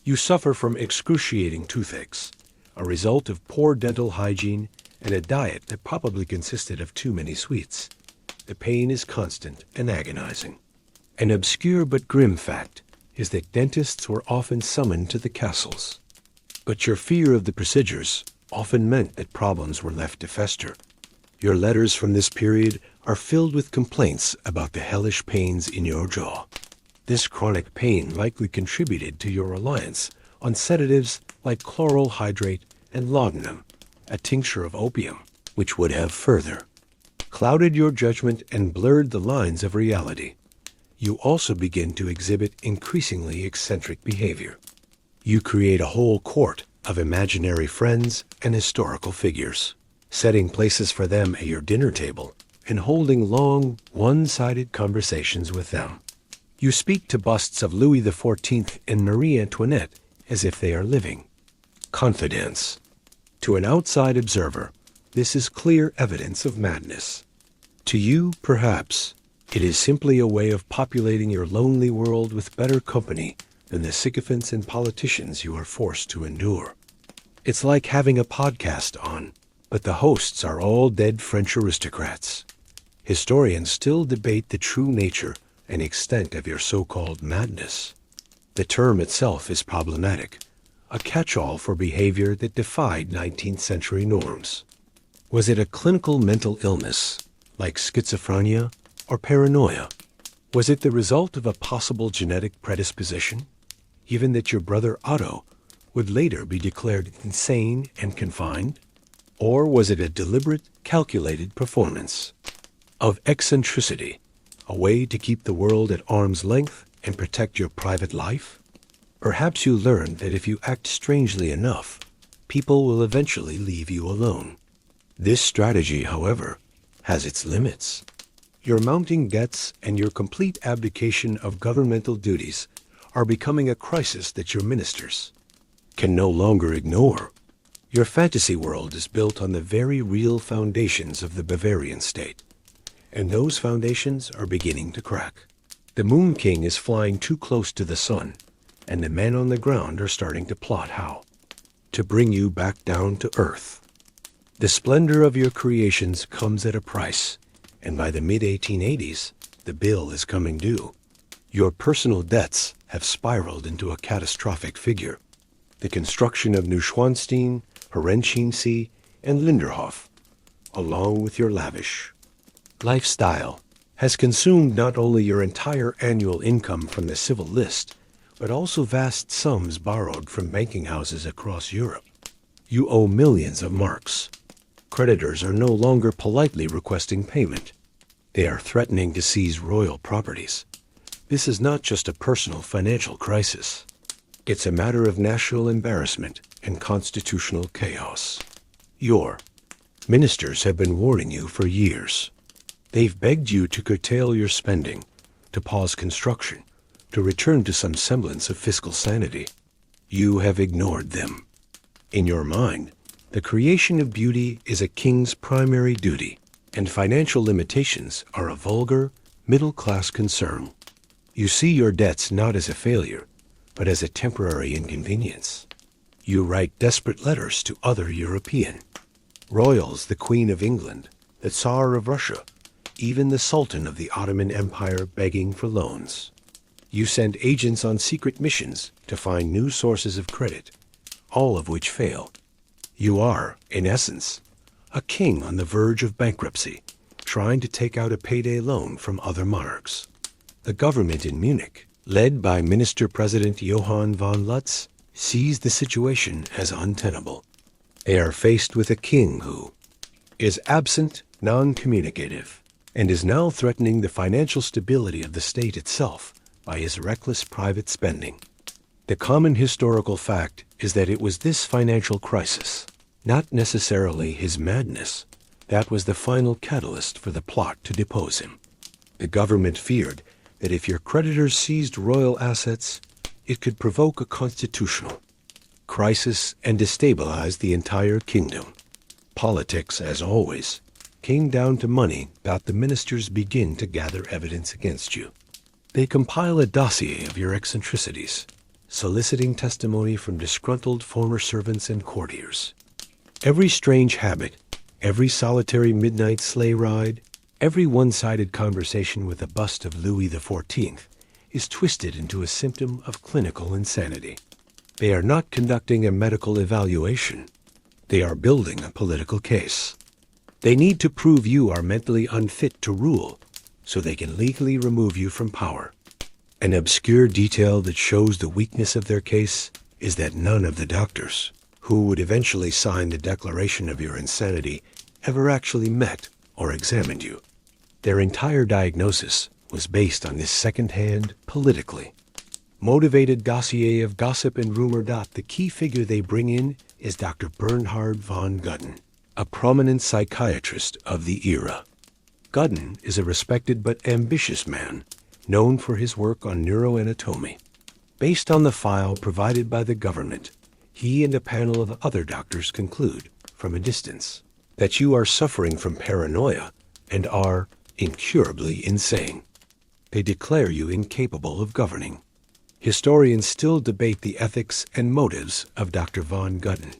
You suffer from excruciating toothaches, a result of poor dental hygiene and a diet that probably consisted of too many sweets. The pain is constant and agonizing. An obscure but grim fact is that dentists were often summoned to the castles. But your fear of the procedures often meant that problems were left to fester. Your letters from this period are filled with complaints about the hellish pains in your jaw. This chronic pain likely contributed to your reliance on sedatives like chloral hydrate and laudanum, a tincture of opium, which would have further clouded your judgment and blurred the lines of reality. You also begin to exhibit increasingly eccentric behavior. You create a whole court of imaginary friends and historical figures, setting places for them at your dinner table and holding long, one-sided conversations with them. You speak to busts of Louis XIV and Marie Antoinette as if they are living. Confidence. To an outside observer, this is clear evidence of madness. To you, perhaps, it is simply a way of populating your lonely world with better company than the sycophants and politicians you are forced to endure. It's like having a podcast on, but the hosts are all dead French aristocrats. Historians still debate the true nature and extent of your so-called madness. The term itself is problematic, a catch-all for behavior that defied 19th century norms. Was it a clinical mental illness, like schizophrenia or paranoia? Was it the result of a possible genetic predisposition, given that your brother Otto would later be declared insane and confined? Or was it a deliberate, calculated performance of eccentricity, a way to keep the world at arm's length and protect your private life? Perhaps you learned that if you act strangely enough, people will eventually leave you alone. This strategy, however, has its limits. Your mounting debts and your complete abdication of governmental duties are becoming a crisis that your ministers can no longer ignore. Your fantasy world is built on the very real foundations of the Bavarian state, and those foundations are beginning to crack. The Moon King is flying too close to the sun, and the men on the ground are starting to plot how to bring you back down to Earth. The splendor of your creations comes at a price, and by the mid-1880s, the bill is coming due. Your personal debts have spiraled into a catastrophic figure. The construction of Neuschwanstein, Herrenchiemsee, and Linderhof, along with your lavish lifestyle, has consumed not only your entire annual income from the civil list, but also vast sums borrowed from banking houses across Europe. You owe millions of marks. Creditors are no longer politely requesting payment. They are threatening to seize royal properties. This is not just a personal financial crisis. It's a matter of national embarrassment and constitutional chaos. Your ministers have been warning you for years. They've begged you to curtail your spending, to pause construction, to return to some semblance of fiscal sanity. You have ignored them. In your mind, the creation of beauty is a king's primary duty, and financial limitations are a vulgar, middle-class concern. You see your debts not as a failure, but as a temporary inconvenience. You write desperate letters to other European royals, the Queen of England, the Tsar of Russia, even the Sultan of the Ottoman Empire, begging for loans. You send agents on secret missions to find new sources of credit, all of which fail. You are, in essence, a king on the verge of bankruptcy, trying to take out a payday loan from other monarchs. The government in Munich, led by Minister-President Johann von Lutz, sees the situation as untenable. They are faced with a king who is absent, non-communicative, and is now threatening the financial stability of the state itself by his reckless private spending. The common historical fact is that it was this financial crisis, not necessarily his madness, that was the final catalyst for the plot to depose him. The government feared that if your creditors seized royal assets, it could provoke a constitutional crisis and destabilize the entire kingdom. Politics, as always, came down to money that the ministers begin to gather evidence against you. They compile a dossier of your eccentricities, soliciting testimony from disgruntled former servants and courtiers. Every strange habit, every solitary midnight sleigh ride, every one-sided conversation with a bust of Louis XIV is twisted into a symptom of clinical insanity. They are not conducting a medical evaluation. They are building a political case. They need to prove you are mentally unfit to rule, so they can legally remove you from power. An obscure detail that shows the weakness of their case is that none of the doctors, who would eventually sign the declaration of your insanity, ever actually met or examined you. Their entire diagnosis was based on this second-hand, politically motivated dossier of gossip and rumor. The key figure they bring in is Dr. Bernhard von Gudden, a prominent psychiatrist of the era. Gudden is a respected but ambitious man, known for his work on neuroanatomy. Based on the file provided by the government, he and a panel of other doctors conclude, from a distance, that you are suffering from paranoia and are incurably insane. They declare you incapable of governing. Historians still debate the ethics and motives of Dr. von Gudden.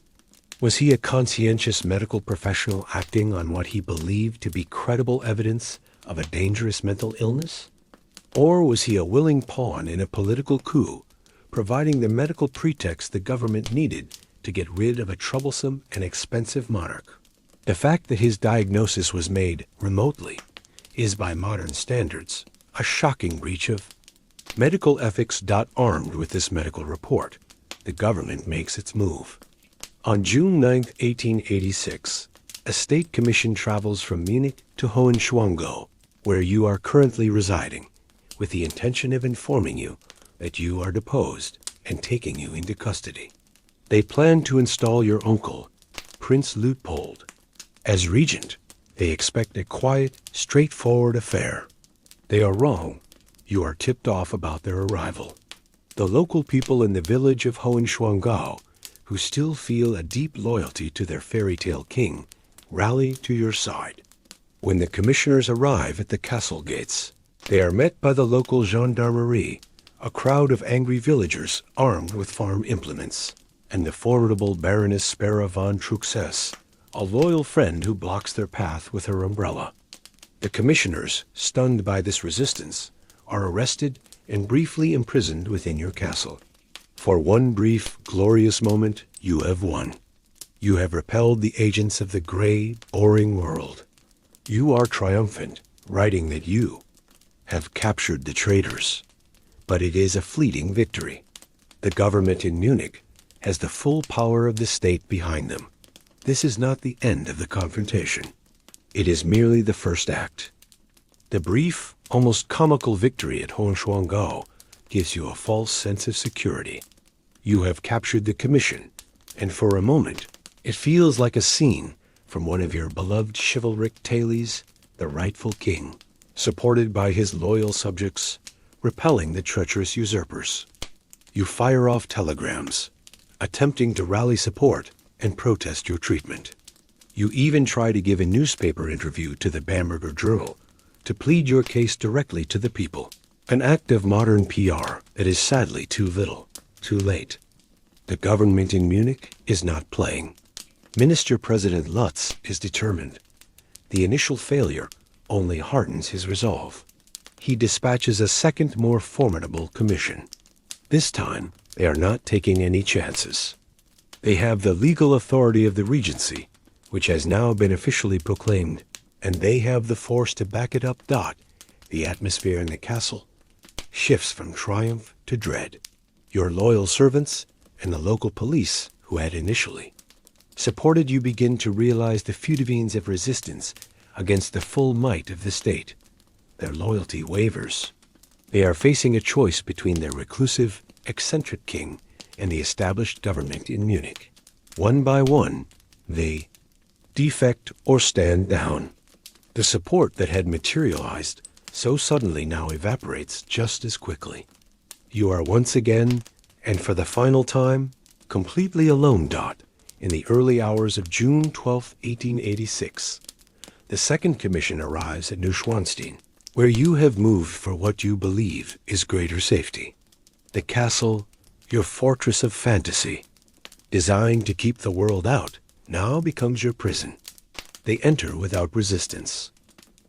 Was he a conscientious medical professional acting on what he believed to be credible evidence of a dangerous mental illness? Or was he a willing pawn in a political coup, providing the medical pretext the government needed to get rid of a troublesome and expensive monarch? The fact that his diagnosis was made remotely is, by modern standards, a shocking breach of medical ethics. Armed with this medical report, the government makes its move. On June 9, 1886, a state commission travels from Munich to Hohenschwangau, where you are currently residing, with the intention of informing you that you are deposed and taking you into custody. They plan to install your uncle, Prince Luitpold, as regent. They expect a quiet, straightforward affair. They are wrong. You are tipped off about their arrival. The local people in the village of Hohenschwangau, who still feel a deep loyalty to their fairy tale king, rally to your side. When the commissioners arrive at the castle gates, They are met by the local gendarmerie, a crowd of angry villagers armed with farm implements, and the formidable Baroness Spera von Truxess, a loyal friend who blocks their path with her umbrella. The commissioners, stunned by this resistance, are arrested and briefly imprisoned within your castle. For one brief, glorious moment, you have won. You have repelled the agents of the gray, boring world. You are triumphant, writing that you have captured the traitors. But it is a fleeting victory. The government in Munich has the full power of the state behind them. This is not the end of the confrontation. It is merely the first act. The brief, almost comical victory at Hohenschwangau gives you a false sense of security. You have captured the commission, and for a moment, it feels like a scene from one of your beloved chivalric tales, The Rightful King, supported by his loyal subjects, repelling the treacherous usurpers. You fire off telegrams, attempting to rally support and protest your treatment. You even try to give a newspaper interview to the Bamberger Journal to plead your case directly to the people, an act of modern PR that is sadly too little, too late. The government in Munich is not playing. Minister President Lutz is determined. The initial failure only hardens his resolve. He dispatches a second, more formidable commission. This time, they are not taking any chances. They have the legal authority of the Regency, which has now been officially proclaimed, and they have the force to back it up. The atmosphere in the castle shifts from triumph to dread. Your loyal servants and the local police, who had initially supported you, begin to realize the feuilletions of resistance against the full might of the state. Their loyalty wavers. They are facing a choice between their reclusive, eccentric king and the established government in Munich. One by one, they defect or stand down. The support that had materialized so suddenly now evaporates just as quickly. You are once again, and for the final time, completely alone. In the early hours of June 12, 1886, the second commission arrives at Neuschwanstein, where you have moved for what you believe is greater safety. The castle, your fortress of fantasy, designed to keep the world out, now becomes your prison. They enter without resistance.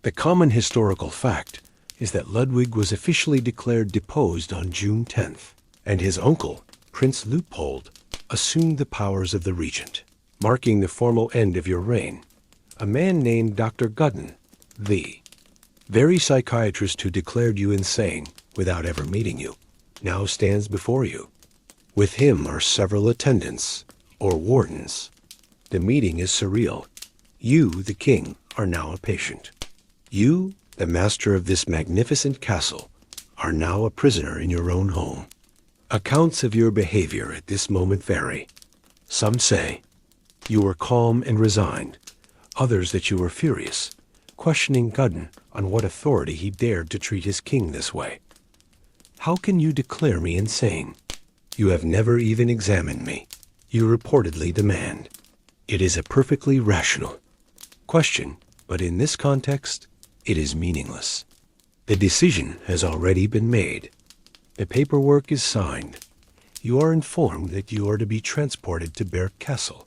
The common historical fact is that Ludwig was officially declared deposed on June 10th, and his uncle, Prince Leopold, assumed the powers of the regent, marking the formal end of your reign. A man named Dr. Gudden, the very psychiatrist who declared you insane without ever meeting you, now stands before you. With him are several attendants, or wardens. The meeting is surreal. You, the king, are now a patient. You, the master of this magnificent castle, are now a prisoner in your own home. Accounts of your behavior at this moment vary. Some say you were calm and resigned, others that you were furious, questioning Gudden on what authority he dared to treat his king this way. How can you declare me insane? You have never even examined me, you reportedly demand. It is a perfectly rational question, but in this context, it is meaningless. The decision has already been made. The paperwork is signed. You are informed that you are to be transported to Berg Castle,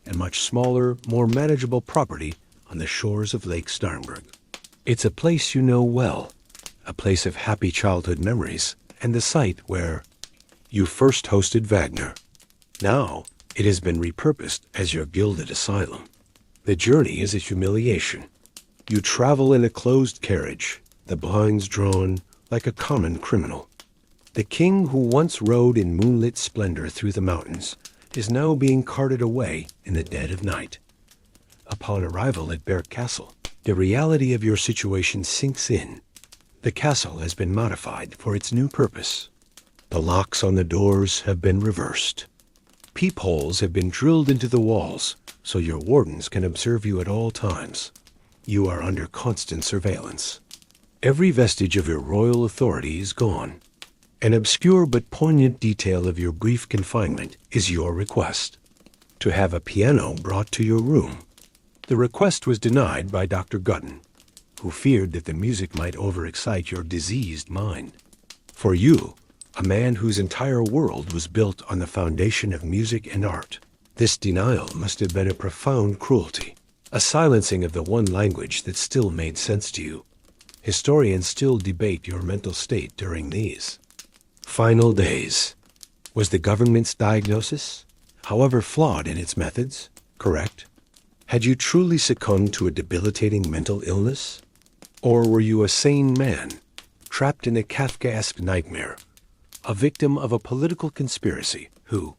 a much smaller, more manageable property on the shores of Lake Starnberg. It's a place you know well, a place of happy childhood memories, and the site where you first hosted Wagner. Now, it has been repurposed as your gilded asylum. The journey is a humiliation. You travel in a closed carriage, the blinds drawn like a common criminal. The king who once rode in moonlit splendor through the mountains is now being carted away in the dead of night. Upon arrival at Berg Castle, the reality of your situation sinks in. The castle has been modified for its new purpose. The locks on the doors have been reversed. Peepholes have been drilled into the walls so your wardens can observe you at all times. You are under constant surveillance. Every vestige of your royal authority is gone. An obscure but poignant detail of your brief confinement is your request: to have a piano brought to your room. The request was denied by Dr. Gudden. who feared that the music might overexcite your diseased mind. For you, a man whose entire world was built on the foundation of music and art, this denial must have been a profound cruelty, a silencing of the one language that still made sense to you. Historians still debate your mental state during these final days. Was the government's diagnosis, however flawed in its methods, correct? Had you truly succumbed to a debilitating mental illness? Or were you a sane man, trapped in a Kafkaesque nightmare, a victim of a political conspiracy who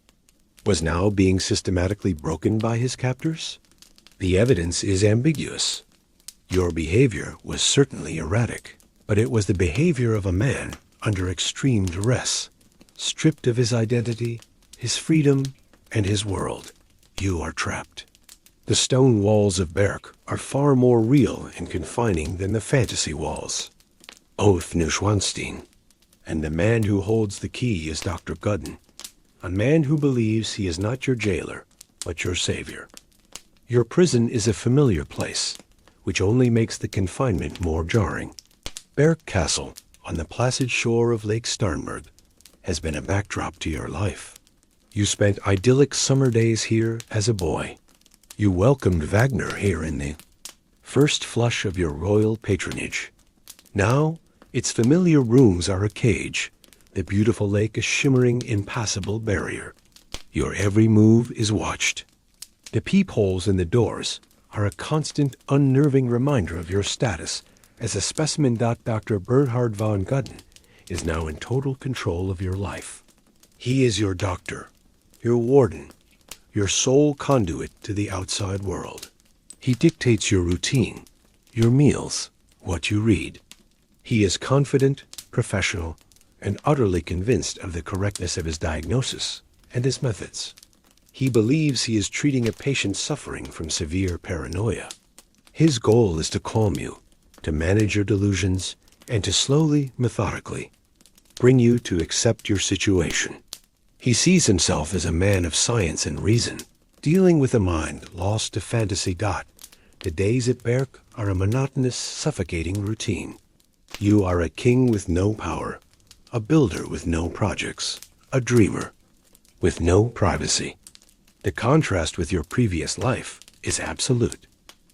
was now being systematically broken by his captors? The evidence is ambiguous. Your behavior was certainly erratic, but it was the behavior of a man under extreme duress, stripped of his identity, his freedom, and his world. You are trapped. The stone walls of Berk are far more real and confining than the fantasy walls. Oath Neuschwanstein. And the man who holds the key is Dr. Gudden, a man who believes he is not your jailer, but your savior. Your prison is a familiar place, which only makes the confinement more jarring. Berk Castle, on the placid shore of Lake Starnberg, has been a backdrop to your life. You spent idyllic summer days here as a boy. You welcomed Wagner here in the first flush of your royal patronage. Now, its familiar rooms are a cage, the beautiful lake a shimmering, impassable barrier. Your every move is watched. The peepholes in the doors are a constant, unnerving reminder of your status as a specimen. Dr. Bernhard von Gudden is now in total control of your life. He is your doctor, your warden, your sole conduit to the outside world. He dictates your routine, your meals, what you read. He is confident, professional, and utterly convinced of the correctness of his diagnosis and his methods. He believes he is treating a patient suffering from severe paranoia. His goal is to calm you, to manage your delusions, and to slowly, methodically, bring you to accept your situation. He sees himself as a man of science and reason, dealing with a mind lost to fantasy. The days at Berk are a monotonous, suffocating routine. You are a king with no power, a builder with no projects, a dreamer with no privacy. The contrast with your previous life is absolute.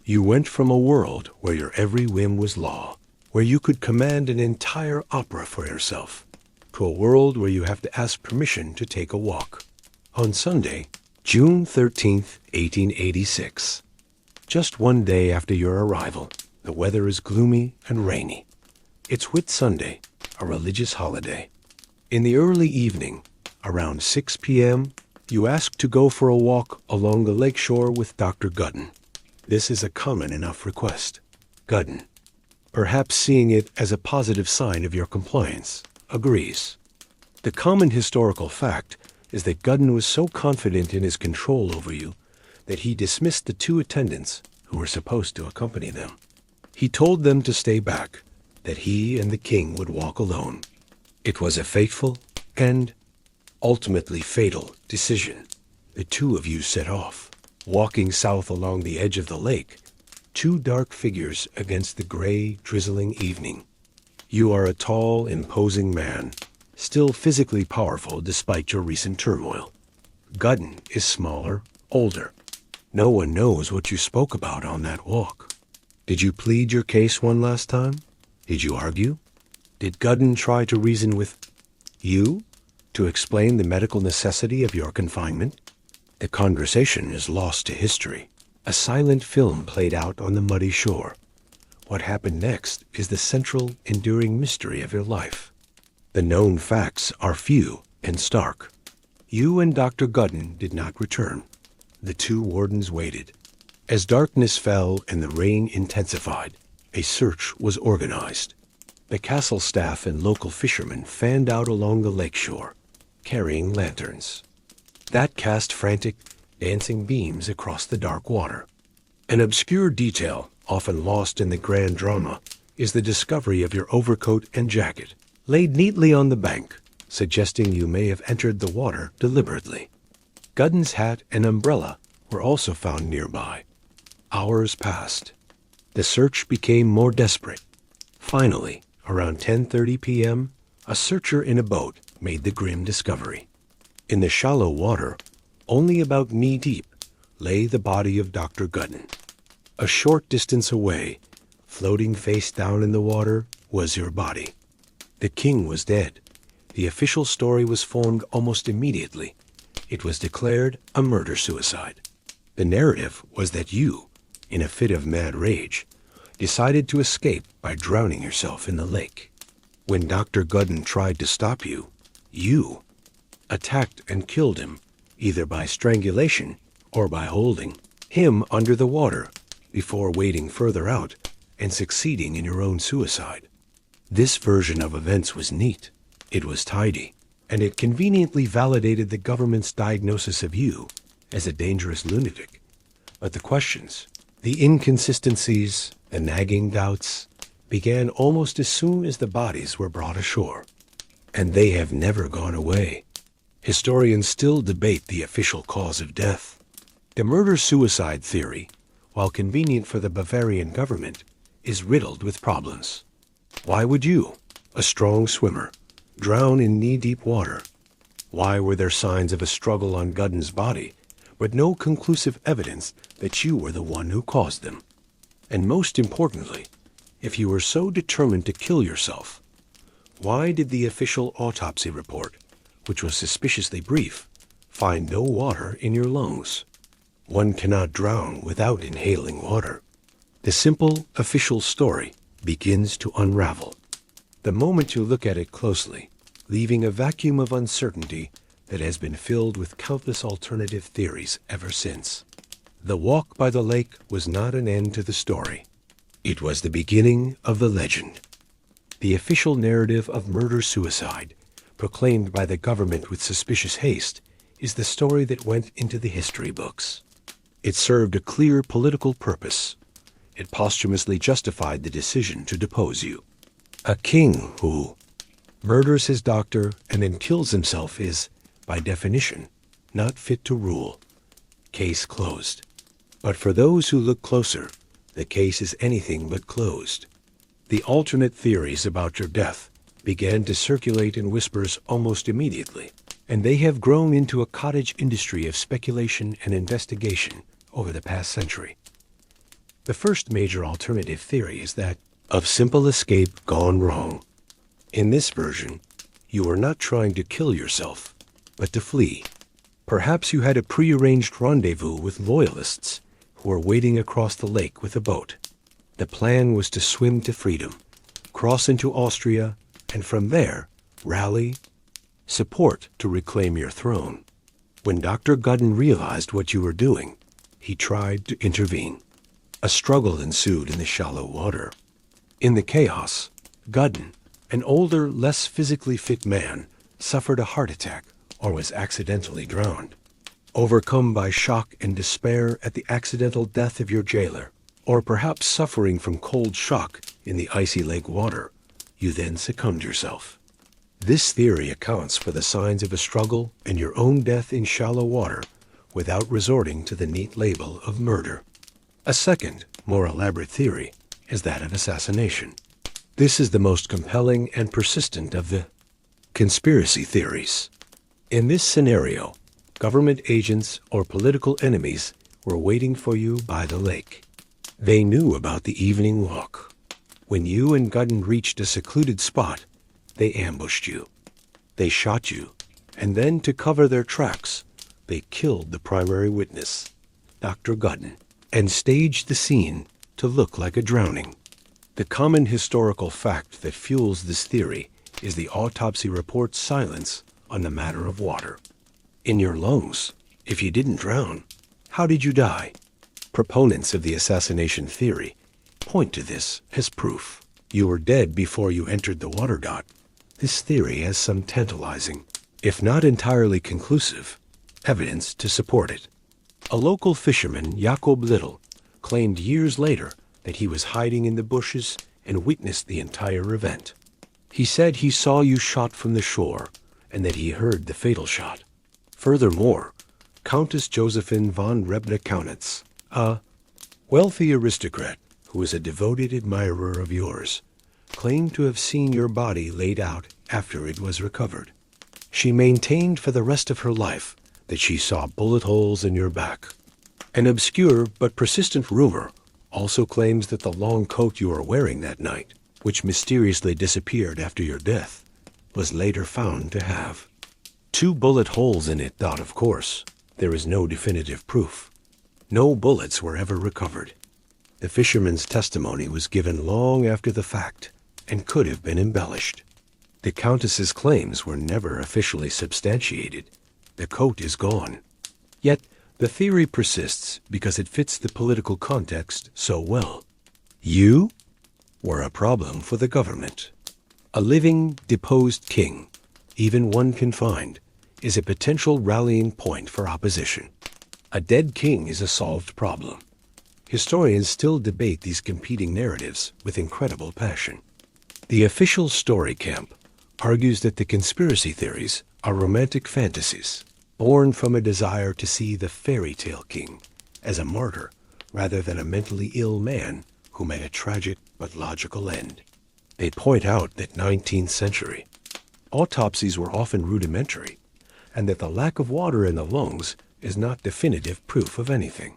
You went from a world where your every whim was law, where you could command an entire opera for yourself, to a world where you have to ask permission to take a walk. On Sunday, June 13th, 1886, just one day after your arrival, the weather is gloomy and rainy. It's Whit Sunday, a religious holiday. In the early evening, around 6 p.m., you ask to go for a walk along the lakeshore with Dr. Gudden. This is a common enough request. Gudden, perhaps seeing it as a positive sign of your compliance, agrees. The common historical fact is that Gudden was so confident in his control over you that he dismissed the 2 attendants who were supposed to accompany them. He told them to stay back, that he and the king would walk alone. It was a fateful and ultimately fatal decision. The 2 of you set off, walking south along the edge of the lake, 2 dark figures against the gray, drizzling evening. You are a tall, imposing man, still physically powerful despite your recent turmoil. Gudden is smaller, older. No one knows what you spoke about on that walk. Did you plead your case one last time? Did you argue? Did Gudden try to reason with you to explain the medical necessity of your confinement? The conversation is lost to history, a silent film played out on the muddy shore. What happened next is the central, enduring mystery of your life. The known facts are few and stark. You and Dr. Gudden did not return. The 2 wardens waited. As darkness fell and the rain intensified, a search was organized. The castle staff and local fishermen fanned out along the lakeshore, carrying lanterns that cast frantic, dancing beams across the dark water. An obscure detail, often lost in the grand drama, is the discovery of your overcoat and jacket, laid neatly on the bank, suggesting you may have entered the water deliberately. Gudden's hat and umbrella were also found nearby. Hours passed. The search became more desperate. Finally, around 10:30 p.m., a searcher in a boat made the grim discovery. In the shallow water, only about knee-deep, lay the body of Dr. Gudden. A short distance away, floating face down in the water, was your body. The king was dead. The official story was formed almost immediately. It was declared a murder-suicide. The narrative was that you, in a fit of mad rage, decided to escape by drowning yourself in the lake. When Dr. Gudden tried to stop you, you attacked and killed him, either by strangulation or by holding him under the water before wading further out and succeeding in your own suicide. This version of events was neat. It was tidy, and it conveniently validated the government's diagnosis of you as a dangerous lunatic. But the questions, the inconsistencies, the nagging doubts began almost as soon as the bodies were brought ashore. And they have never gone away. Historians still debate the official cause of death. The murder-suicide theory, while convenient for the Bavarian government, is riddled with problems. Why would you, a strong swimmer, drown in knee-deep water? Why were there signs of a struggle on Gudden's body, but no conclusive evidence that you were the one who caused them? And most importantly, if you were so determined to kill yourself, why did the official autopsy report, which was suspiciously brief, find no water in your lungs? One cannot drown without inhaling water. The simple official story begins to unravel. The moment you look at it closely, leaving a vacuum of uncertainty that has been filled with countless alternative theories ever since. The walk by the lake was not an end to the story. It was the beginning of the legend. The official narrative of murder-suicide, proclaimed by the government with suspicious haste, is the story that went into the history books. It served a clear political purpose. It posthumously justified the decision to depose you. A king who murders his doctor and then kills himself is, by definition, not fit to rule. Case closed. But for those who look closer, the case is anything but closed. The alternate theories about your death began to circulate in whispers almost immediately, and they have grown into a cottage industry of speculation and investigation over the past century. The first major alternative theory is that of simple escape gone wrong. In this version, you were not trying to kill yourself, but to flee. Perhaps you had a prearranged rendezvous with loyalists who were waiting across the lake with a boat. The plan was to swim to freedom, cross into Austria, and from there, rally support to reclaim your throne. When Dr. Gudden realized what you were doing, he tried to intervene. A struggle ensued in the shallow water. In the chaos, Gudden, an older, less physically fit man, suffered a heart attack or was accidentally drowned. Overcome by shock and despair at the accidental death of your jailer, or perhaps suffering from cold shock in the icy lake water, you then succumbed yourself. This theory accounts for the signs of a struggle and your own death in shallow water without resorting to the neat label of murder. A second, more elaborate theory is that of assassination. This is the most compelling and persistent of the conspiracy theories. In this scenario, government agents or political enemies were waiting for you by the lake. They knew about the evening walk. When you and Gudden reached a secluded spot, they ambushed you. They shot you, and then to cover their tracks, they killed the primary witness, Dr. Gudden, and staged the scene to look like a drowning. The common historical fact that fuels this theory is the autopsy report's silence on the matter of water. In your lungs, if you didn't drown, how did you die? Proponents of the assassination theory point to this as proof. You were dead before you entered the water dot. This theory has some tantalizing, if not entirely conclusive, evidence to support it. A local fisherman, Jacob Little, claimed years later that he was hiding in the bushes and witnessed the entire event. He said he saw you shot from the shore and that he heard the fatal shot. Furthermore, Countess Josephine von Rebne-Kaunitz, a wealthy aristocrat who is a devoted admirer of yours, claimed to have seen your body laid out after it was recovered. She maintained for the rest of her life that she saw bullet holes in your back. An obscure but persistent rumor also claims that the long coat you were wearing that night, which mysteriously disappeared after your death, was later found to have 2 bullet holes in it, though, of course, there is no definitive proof. No bullets were ever recovered. The fisherman's testimony was given long after the fact and could have been embellished. The Countess's claims were never officially substantiated. The coat is gone. Yet, the theory persists because it fits the political context so well. You were a problem for the government. A living, deposed king, even one confined, is a potential rallying point for opposition. A dead king is a solved problem. Historians still debate these competing narratives with incredible passion. The official story camp argues that the conspiracy theories are romantic fantasies, born from a desire to see the fairy tale king as a martyr rather than a mentally ill man who met a tragic but logical end. They point out that 19th century autopsies were often rudimentary, and that the lack of water in the lungs is not definitive proof of anything.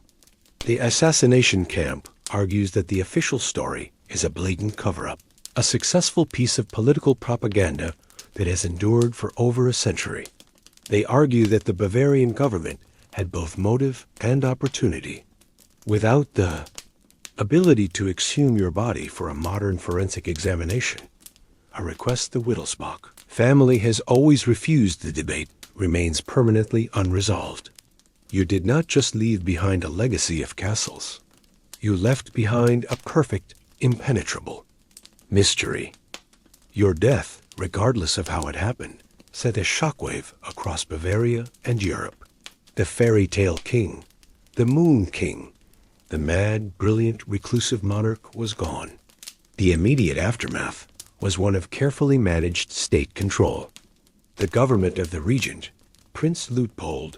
The assassination camp argues that the official story is a blatant cover-up, a successful piece of political propaganda that has endured for over a century. They argue that the Bavarian government had both motive and opportunity. Without the ability to exhume your body for a modern forensic examination, a request the Wittelsbach family has always refused the debate remains permanently unresolved. You did not just leave behind a legacy of castles. You left behind a perfect, impenetrable mystery. Your death, regardless of how it happened, sent a shockwave across Bavaria and Europe. The fairy tale king, the moon king, the mad, brilliant, reclusive monarch was gone. The immediate aftermath was one of carefully managed state control. The government of the regent, Prince Luitpold,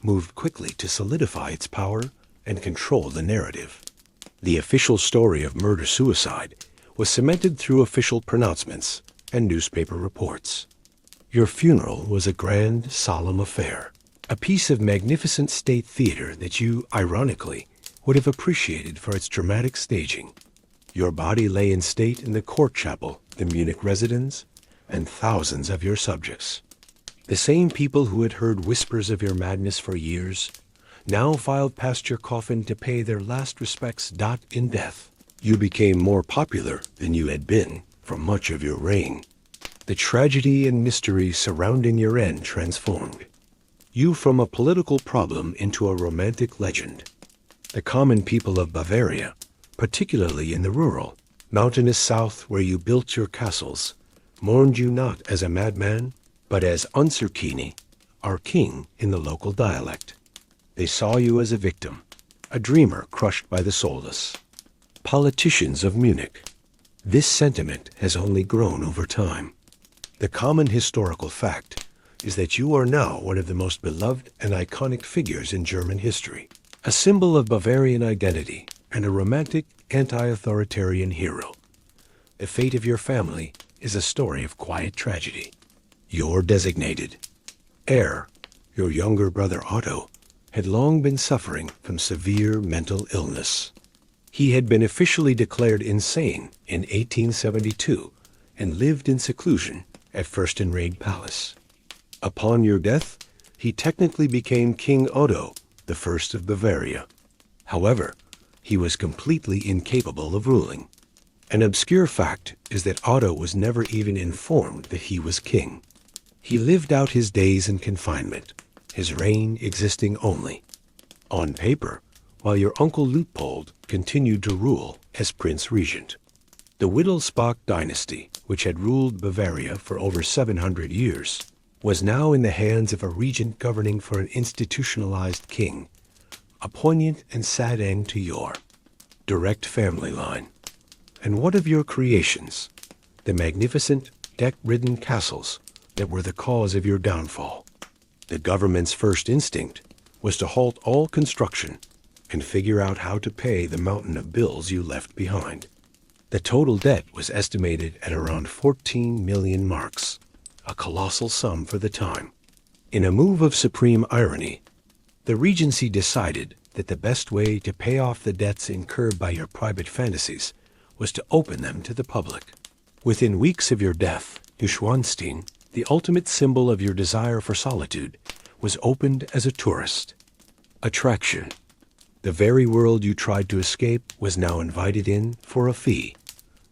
moved quickly to solidify its power and control the narrative. The official story of murder-suicide was cemented through official pronouncements and newspaper reports. Your funeral was a grand, solemn affair, a piece of magnificent state theater that you, ironically, would have appreciated for its dramatic staging. Your body lay in state in the court chapel, the Munich residence, and thousands of your subjects. The same people who had heard whispers of your madness for years now filed past your coffin to pay their last respects. In death, you became more popular than you had been for much of your reign. The tragedy and mystery surrounding your end transformed you from a political problem into a romantic legend. The common people of Bavaria, particularly in the rural, mountainous south where you built your castles, mourned you not as a madman, but as Unserkini, our king in the local dialect. They saw you as a victim, a dreamer crushed by the soulless. Politicians of Munich. This sentiment has only grown over time. The common historical fact is that you are now one of the most beloved and iconic figures in German history, a symbol of Bavarian identity and a romantic, anti-authoritarian hero. The fate of your family is a story of quiet tragedy. Your designated heir, your younger brother Otto, had long been suffering from severe mental illness. He had been officially declared insane in 1872 and lived in seclusion at Fürstenrade Palace. Upon your death, he technically became King Otto I of Bavaria. However, he was completely incapable of ruling. An obscure fact is that Otto was never even informed that he was king. He lived out his days in confinement, his reign existing only on paper, while your uncle Luitpold continued to rule as Prince Regent. The Wittelsbach dynasty, which had ruled Bavaria for over 700 years, was now in the hands of a regent governing for an institutionalized king, a poignant and sad end to your direct family line. And what of your creations, the magnificent, deck-ridden castles that were the cause of your downfall? The government's first instinct was to halt all construction and figure out how to pay the mountain of bills you left behind. The total debt was estimated at around 14 million marks, a colossal sum for the time. In a move of supreme irony, the Regency decided that the best way to pay off the debts incurred by your private fantasies was to open them to the public. Within weeks of your death, Neuschwanstein, the ultimate symbol of your desire for solitude, was opened as a tourist attraction. The very world you tried to escape was now invited in for a fee.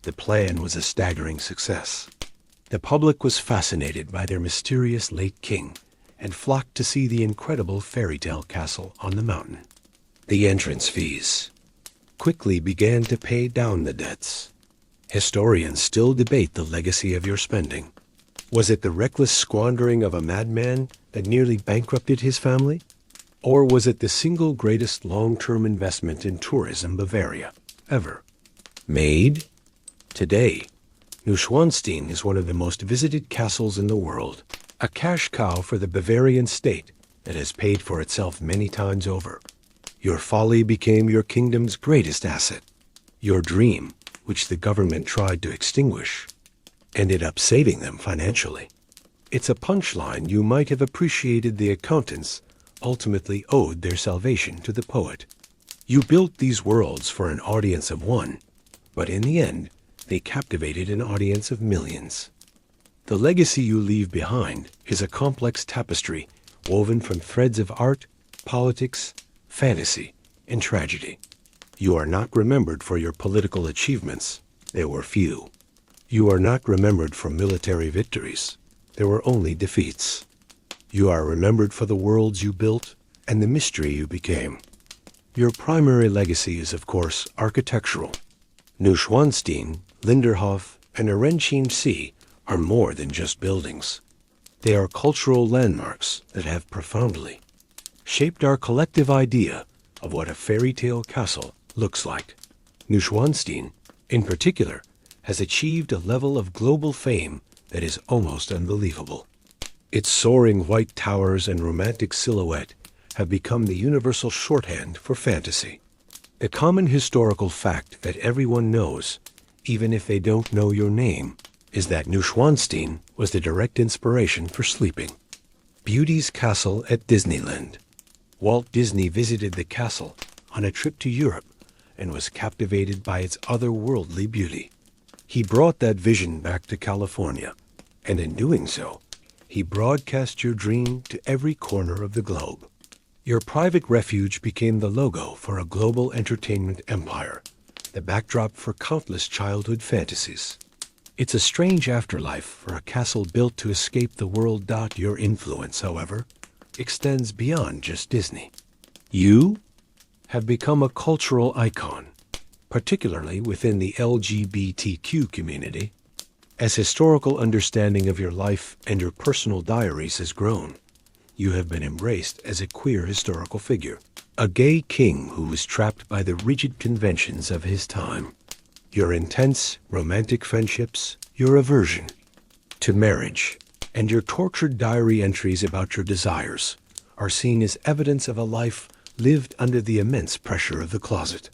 The plan was a staggering success. The public was fascinated by their mysterious late king and flocked to see the incredible fairy tale castle on the mountain. The entrance fees quickly began to pay down the debts. Historians still debate the legacy of your spending. Was it the reckless squandering of a madman that nearly bankrupted his family? Or was it the single greatest long-term investment in tourism Bavaria ever made? Today, Neuschwanstein is one of the most visited castles in the world, a cash cow for the Bavarian state that has paid for itself many times over. Your folly became your kingdom's greatest asset. Your dream, which the government tried to extinguish, ended up saving them financially. It's a punchline you might have appreciated. The accountants ultimately owed their salvation to the poet. You built these worlds for an audience of one, but in the end, they captivated an audience of millions. The legacy you leave behind is a complex tapestry woven from threads of art, politics, fantasy, and tragedy. You are not remembered for your political achievements. There were few. You are not remembered for military victories. There were only defeats. You are remembered for the worlds you built and the mystery you became. Your primary legacy is, of course, architectural. Neuschwanstein, Linderhof, and Arendschiemsee are more than just buildings. They are cultural landmarks that have profoundly shaped our collective idea of what a fairy tale castle looks like. Neuschwanstein, in particular, has achieved a level of global fame that is almost unbelievable. Its soaring white towers and romantic silhouette have become the universal shorthand for fantasy. The common historical fact that everyone knows, even if they don't know your name, is that Neuschwanstein was the direct inspiration for Sleeping Beauty's castle at Disneyland. Walt Disney visited the castle on a trip to Europe and was captivated by its otherworldly beauty. He brought that vision back to California, and in doing so, he broadcast your dream to every corner of the globe. Your private refuge became the logo for a global entertainment empire, the backdrop for countless childhood fantasies. It's a strange afterlife for a castle built to escape the world. Your influence, however, extends beyond just Disney. You have become a cultural icon, particularly within the LGBTQ community. As historical understanding of your life and your personal diaries has grown, you have been embraced as a queer historical figure, a gay king who was trapped by the rigid conventions of his time. Your intense romantic friendships, your aversion to marriage, and your tortured diary entries about your desires are seen as evidence of a life lived under the immense pressure of the closet.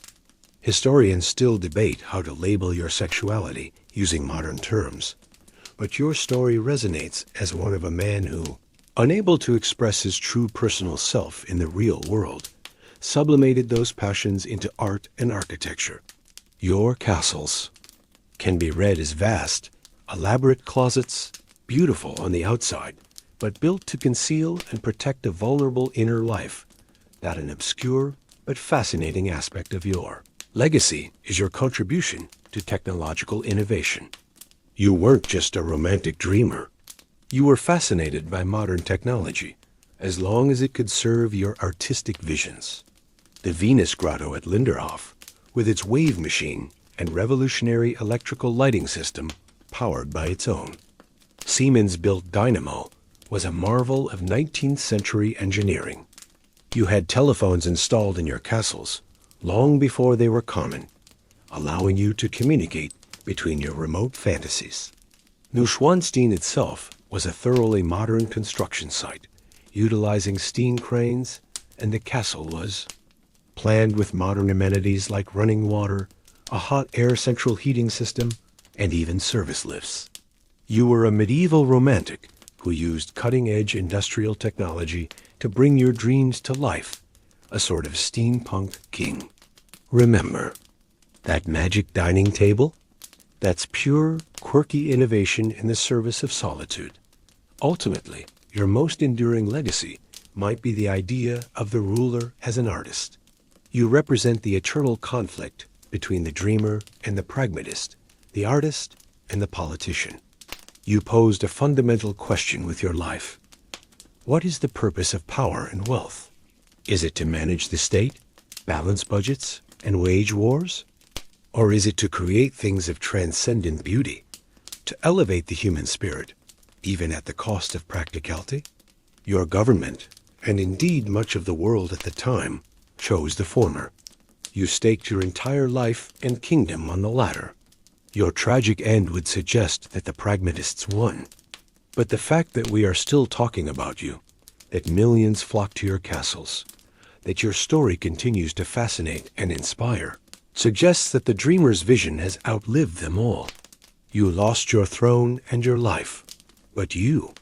Historians still debate how to label your sexuality using modern terms, but your story resonates as one of a man who, unable to express his true personal self in the real world, sublimated those passions into art and architecture. Your castles can be read as vast, elaborate closets, beautiful on the outside, but built to conceal and protect a vulnerable inner life, that an obscure but fascinating aspect of your legacy is your contribution to technological innovation. You weren't just a romantic dreamer. You were fascinated by modern technology, as long as it could serve your artistic visions. The Venus Grotto at Linderhof, with its wave machine and revolutionary electrical lighting system powered by its own Siemens-built dynamo, was a marvel of 19th century engineering. You had telephones installed in your castles long before they were common, allowing you to communicate between your remote fantasies. Neuschwanstein itself was a thoroughly modern construction site, utilizing steam cranes, and the castle was planned with modern amenities like running water, a hot air central heating system, and even service lifts. You were a medieval romantic who used cutting-edge industrial technology to bring your dreams to life, a sort of steampunk king. Remember, that magic dining table? That's pure, quirky innovation in the service of solitude. Ultimately, your most enduring legacy might be the idea of the ruler as an artist. You represent the eternal conflict between the dreamer and the pragmatist, the artist and the politician. You posed a fundamental question with your life. What is the purpose of power and wealth? Is it to manage the state, balance budgets, and wage wars? Or is it to create things of transcendent beauty, to elevate the human spirit, even at the cost of practicality? Your government, and indeed much of the world at the time, chose the former. You staked your entire life and kingdom on the latter. Your tragic end would suggest that the pragmatists won. But the fact that we are still talking about you, that millions flock to your castles, that your story continues to fascinate and inspire, suggests that the dreamer's vision has outlived them all. You lost your throne and your life, but you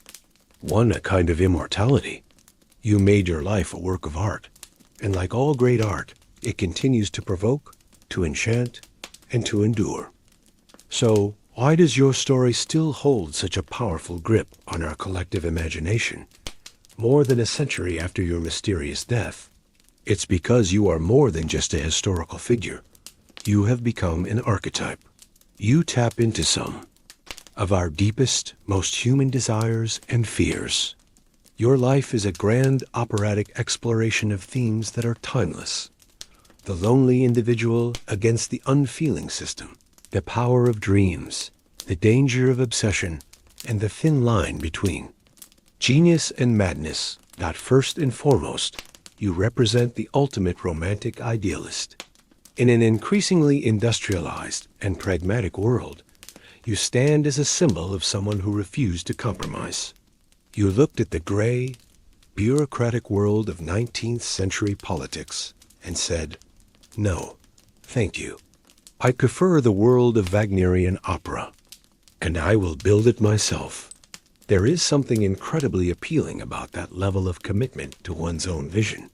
won a kind of immortality. You made your life a work of art, and like all great art, it continues to provoke, to enchant, and to endure. So, why does your story still hold such a powerful grip on our collective imagination, more than a century after your mysterious death? It's because you are more than just a historical figure. You have become an archetype. You tap into some of our deepest, most human desires and fears. Your life is a grand operatic exploration of themes that are timeless. The lonely individual against the unfeeling system, the power of dreams, the danger of obsession, and the thin line between. Genius and madness, not first and foremost, you represent the ultimate romantic idealist. In an increasingly industrialized and pragmatic world, you stand as a symbol of someone who refused to compromise. You looked at the gray, bureaucratic world of 19th century politics and said, "No, thank you. I prefer the world of Wagnerian opera, and I will build it myself." There is something incredibly appealing about that level of commitment to one's own vision.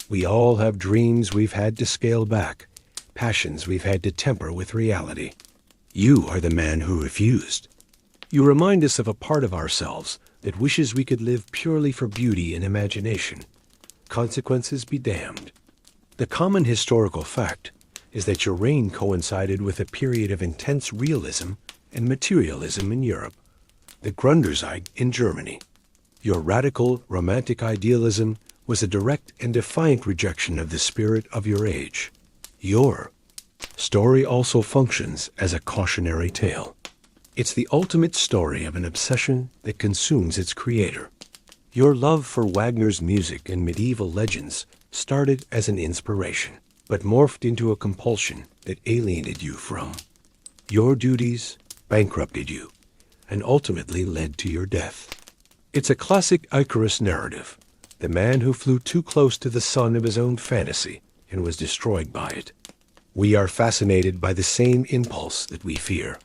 We all have dreams we've had to scale back, passions we've had to temper with reality. You are the man who refused. You remind us of a part of ourselves that wishes we could live purely for beauty and imagination. Consequences be damned. The common historical fact is that your reign coincided with a period of intense realism and materialism in Europe, the Gründerzeit in Germany. Your radical, romantic idealism was a direct and defiant rejection of the spirit of your age. Your story also functions as a cautionary tale. It's the ultimate story of an obsession that consumes its creator. Your love for Wagner's music and medieval legends started as an inspiration, but morphed into a compulsion that alienated you from. Your duties bankrupted you, and ultimately led to your death. It's a classic Icarus narrative, the man who flew too close to the sun of his own fantasy and was destroyed by it. We are fascinated by the same impulse that we fear.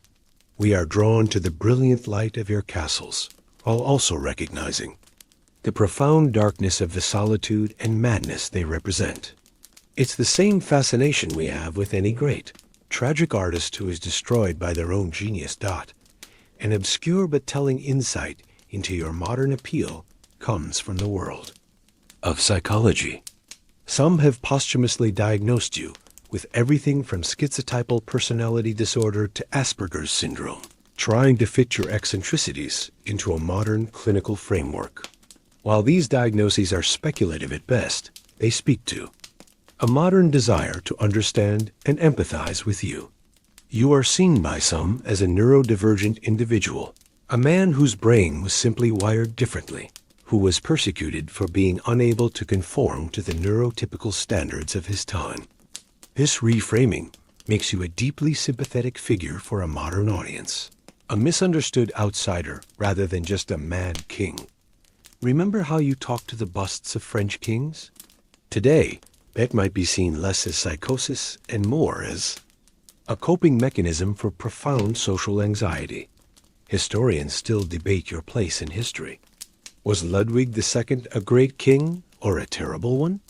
We are drawn to the brilliant light of your castles, while also recognizing the profound darkness of the solitude and madness they represent. It's the same fascination we have with any great, tragic artist who is destroyed by their own genius. An obscure but telling insight into your modern appeal comes from the world of psychology. Some have posthumously diagnosed you with everything from schizotypal personality disorder to Asperger's syndrome, trying to fit your eccentricities into a modern clinical framework. While these diagnoses are speculative at best, they speak to a modern desire to understand and empathize with you. You are seen by some as a neurodivergent individual, a man whose brain was simply wired differently, who was persecuted for being unable to conform to the neurotypical standards of his time. This reframing makes you a deeply sympathetic figure for a modern audience, a misunderstood outsider rather than just a mad king. Remember how you talked to the busts of French kings? Today, That might be seen less as psychosis and more as a coping mechanism for profound social anxiety. Historians still debate your place in history. Was Ludwig II a great king or a terrible one?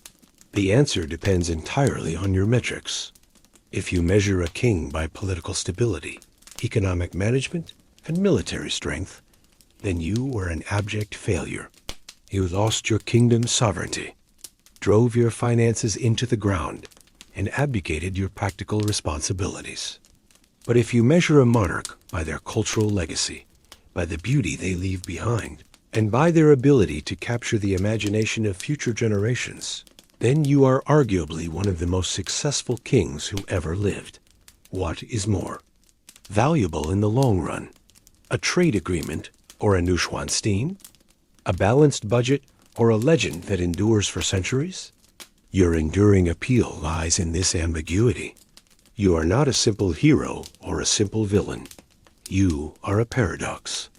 The answer depends entirely on your metrics. If you measure a king by political stability, economic management, and military strength, then you were an abject failure. You lost your kingdom's sovereignty, drove your finances into the ground, and abdicated your practical responsibilities. But if you measure a monarch by their cultural legacy, by the beauty they leave behind, and by their ability to capture the imagination of future generations, then you are arguably one of the most successful kings who ever lived. What is more valuable in the long run? A trade agreement or a Neuschwanstein? A balanced budget or a legend that endures for centuries? Your enduring appeal lies in this ambiguity. You are not a simple hero or a simple villain. You are a paradox.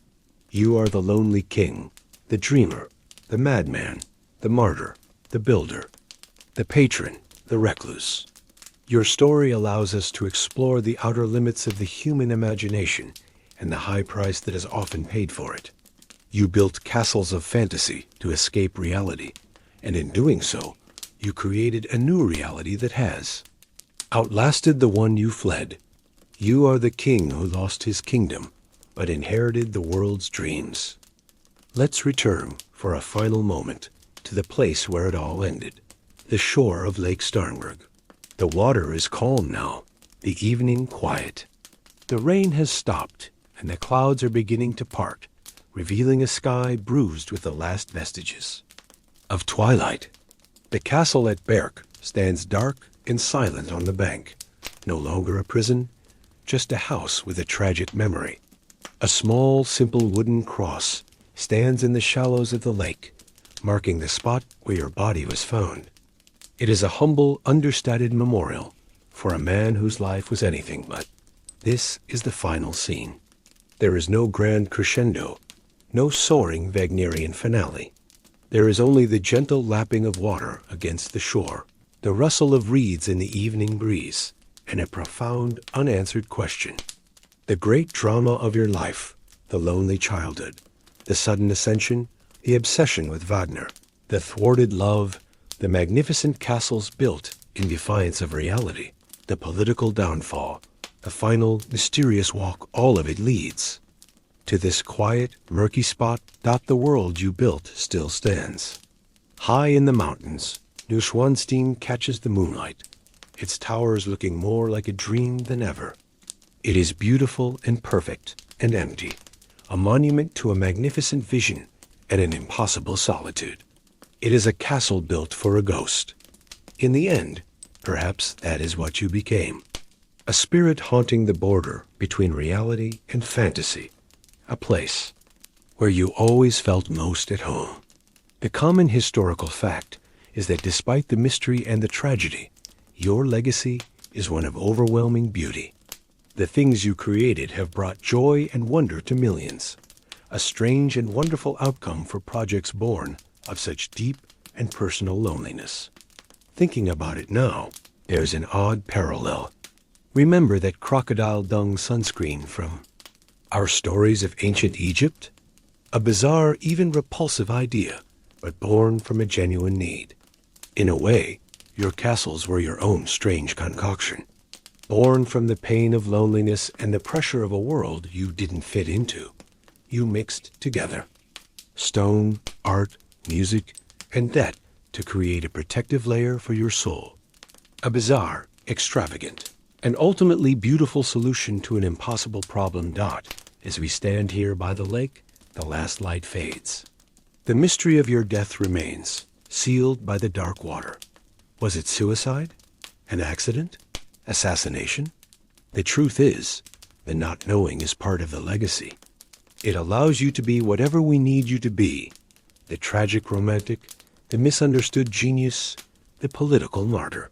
You are the lonely king, the dreamer, the madman, the martyr, the builder, the patron, the recluse. Your story allows us to explore the outer limits of the human imagination and the high price that is often paid for it. You built castles of fantasy to escape reality, and in doing so, you created a new reality that has outlasted the one you fled. You are the king who lost his kingdom, but inherited the world's dreams. Let's return for a final moment to the place where it all ended, the shore of Lake Starnberg. The water is calm now, the evening quiet. The rain has stopped, and the clouds are beginning to part, revealing a sky bruised with the last vestiges of twilight. The castle at Berk stands dark and silent on the bank, no longer a prison, just a house with a tragic memory. A small, simple wooden cross stands in the shallows of the lake, marking the spot where your body was found. It is a humble, understated memorial for a man whose life was anything but. This is the final scene. There is no grand crescendo, no soaring Wagnerian finale. There is only the gentle lapping of water against the shore, the rustle of reeds in the evening breeze, and a profound, unanswered question. The great drama of your life, the lonely childhood, the sudden ascension, the obsession with Wagner, the thwarted love, the magnificent castles built in defiance of reality, the political downfall, the final, mysterious walk, all of it leads to this quiet, murky spot. The world you built still stands. High in the mountains, Neuschwanstein catches the moonlight, its towers looking more like a dream than ever. It is beautiful and perfect and empty, a monument to a magnificent vision and an impossible solitude. It is a castle built for a ghost. In the end, perhaps that is what you became. A spirit haunting the border between reality and fantasy. A place where you always felt most at home. The common historical fact is that despite the mystery and the tragedy, your legacy is one of overwhelming beauty. The things you created have brought joy and wonder to millions, a strange and wonderful outcome for projects born of such deep and personal loneliness. Thinking about it now, there's an odd parallel. Remember that crocodile dung sunscreen from our stories of ancient Egypt? A bizarre, even repulsive idea, but born from a genuine need. In a way, your castles were your own strange concoction, born from the pain of loneliness and the pressure of a world you didn't fit into. You mixed together stone, art, music, and debt to create a protective layer for your soul. A bizarre, extravagant, and ultimately beautiful solution to an impossible problem. As we stand here by the lake, the last light fades. The mystery of your death remains, sealed by the dark water. Was it suicide? An accident? Assassination? The truth is, the not knowing is part of the legacy. It allows you to be whatever we need you to be, the tragic romantic, the misunderstood genius, the political martyr.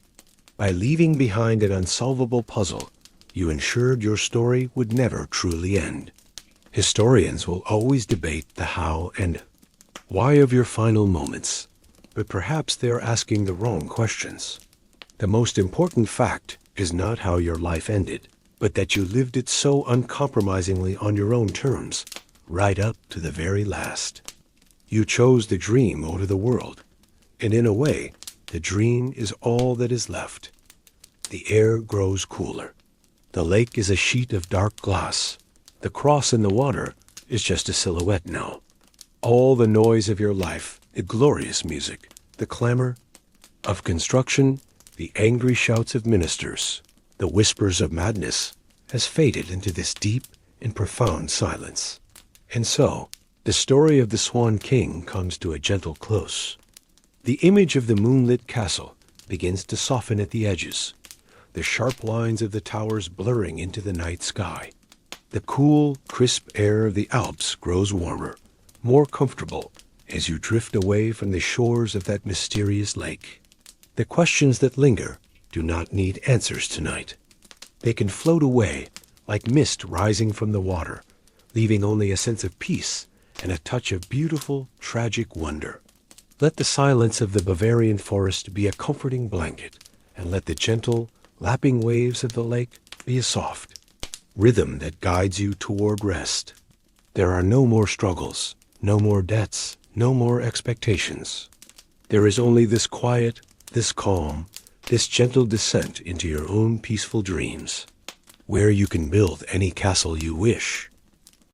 By leaving behind an unsolvable puzzle, you ensured your story would never truly end. Historians will always debate the how and why of your final moments, but perhaps they are asking the wrong questions. The most important fact is not how your life ended, but that you lived it so uncompromisingly on your own terms, right up to the very last. You chose the dream over the world, and in a way, the dream is all that is left. The air grows cooler. The lake is a sheet of dark glass. The cross in the water is just a silhouette now. All the noise of your life, the glorious music, the clamor of construction, the angry shouts of ministers, the whispers of madness, has faded into this deep and profound silence. And so, the story of the Swan King comes to a gentle close. The image of the moonlit castle begins to soften at the edges, the sharp lines of the towers blurring into the night sky. The cool, crisp air of the Alps grows warmer, more comfortable, as you drift away from the shores of that mysterious lake. The questions that linger do not need answers tonight. They can float away like mist rising from the water, leaving only a sense of peace and a touch of beautiful, tragic wonder. Let the silence of the Bavarian forest be a comforting blanket, and let the gentle, lapping waves of the lake be a soft rhythm that guides you toward rest. There are no more struggles, no more debts, no more expectations. There is only this quiet, this calm, this gentle descent into your own peaceful dreams, where you can build any castle you wish,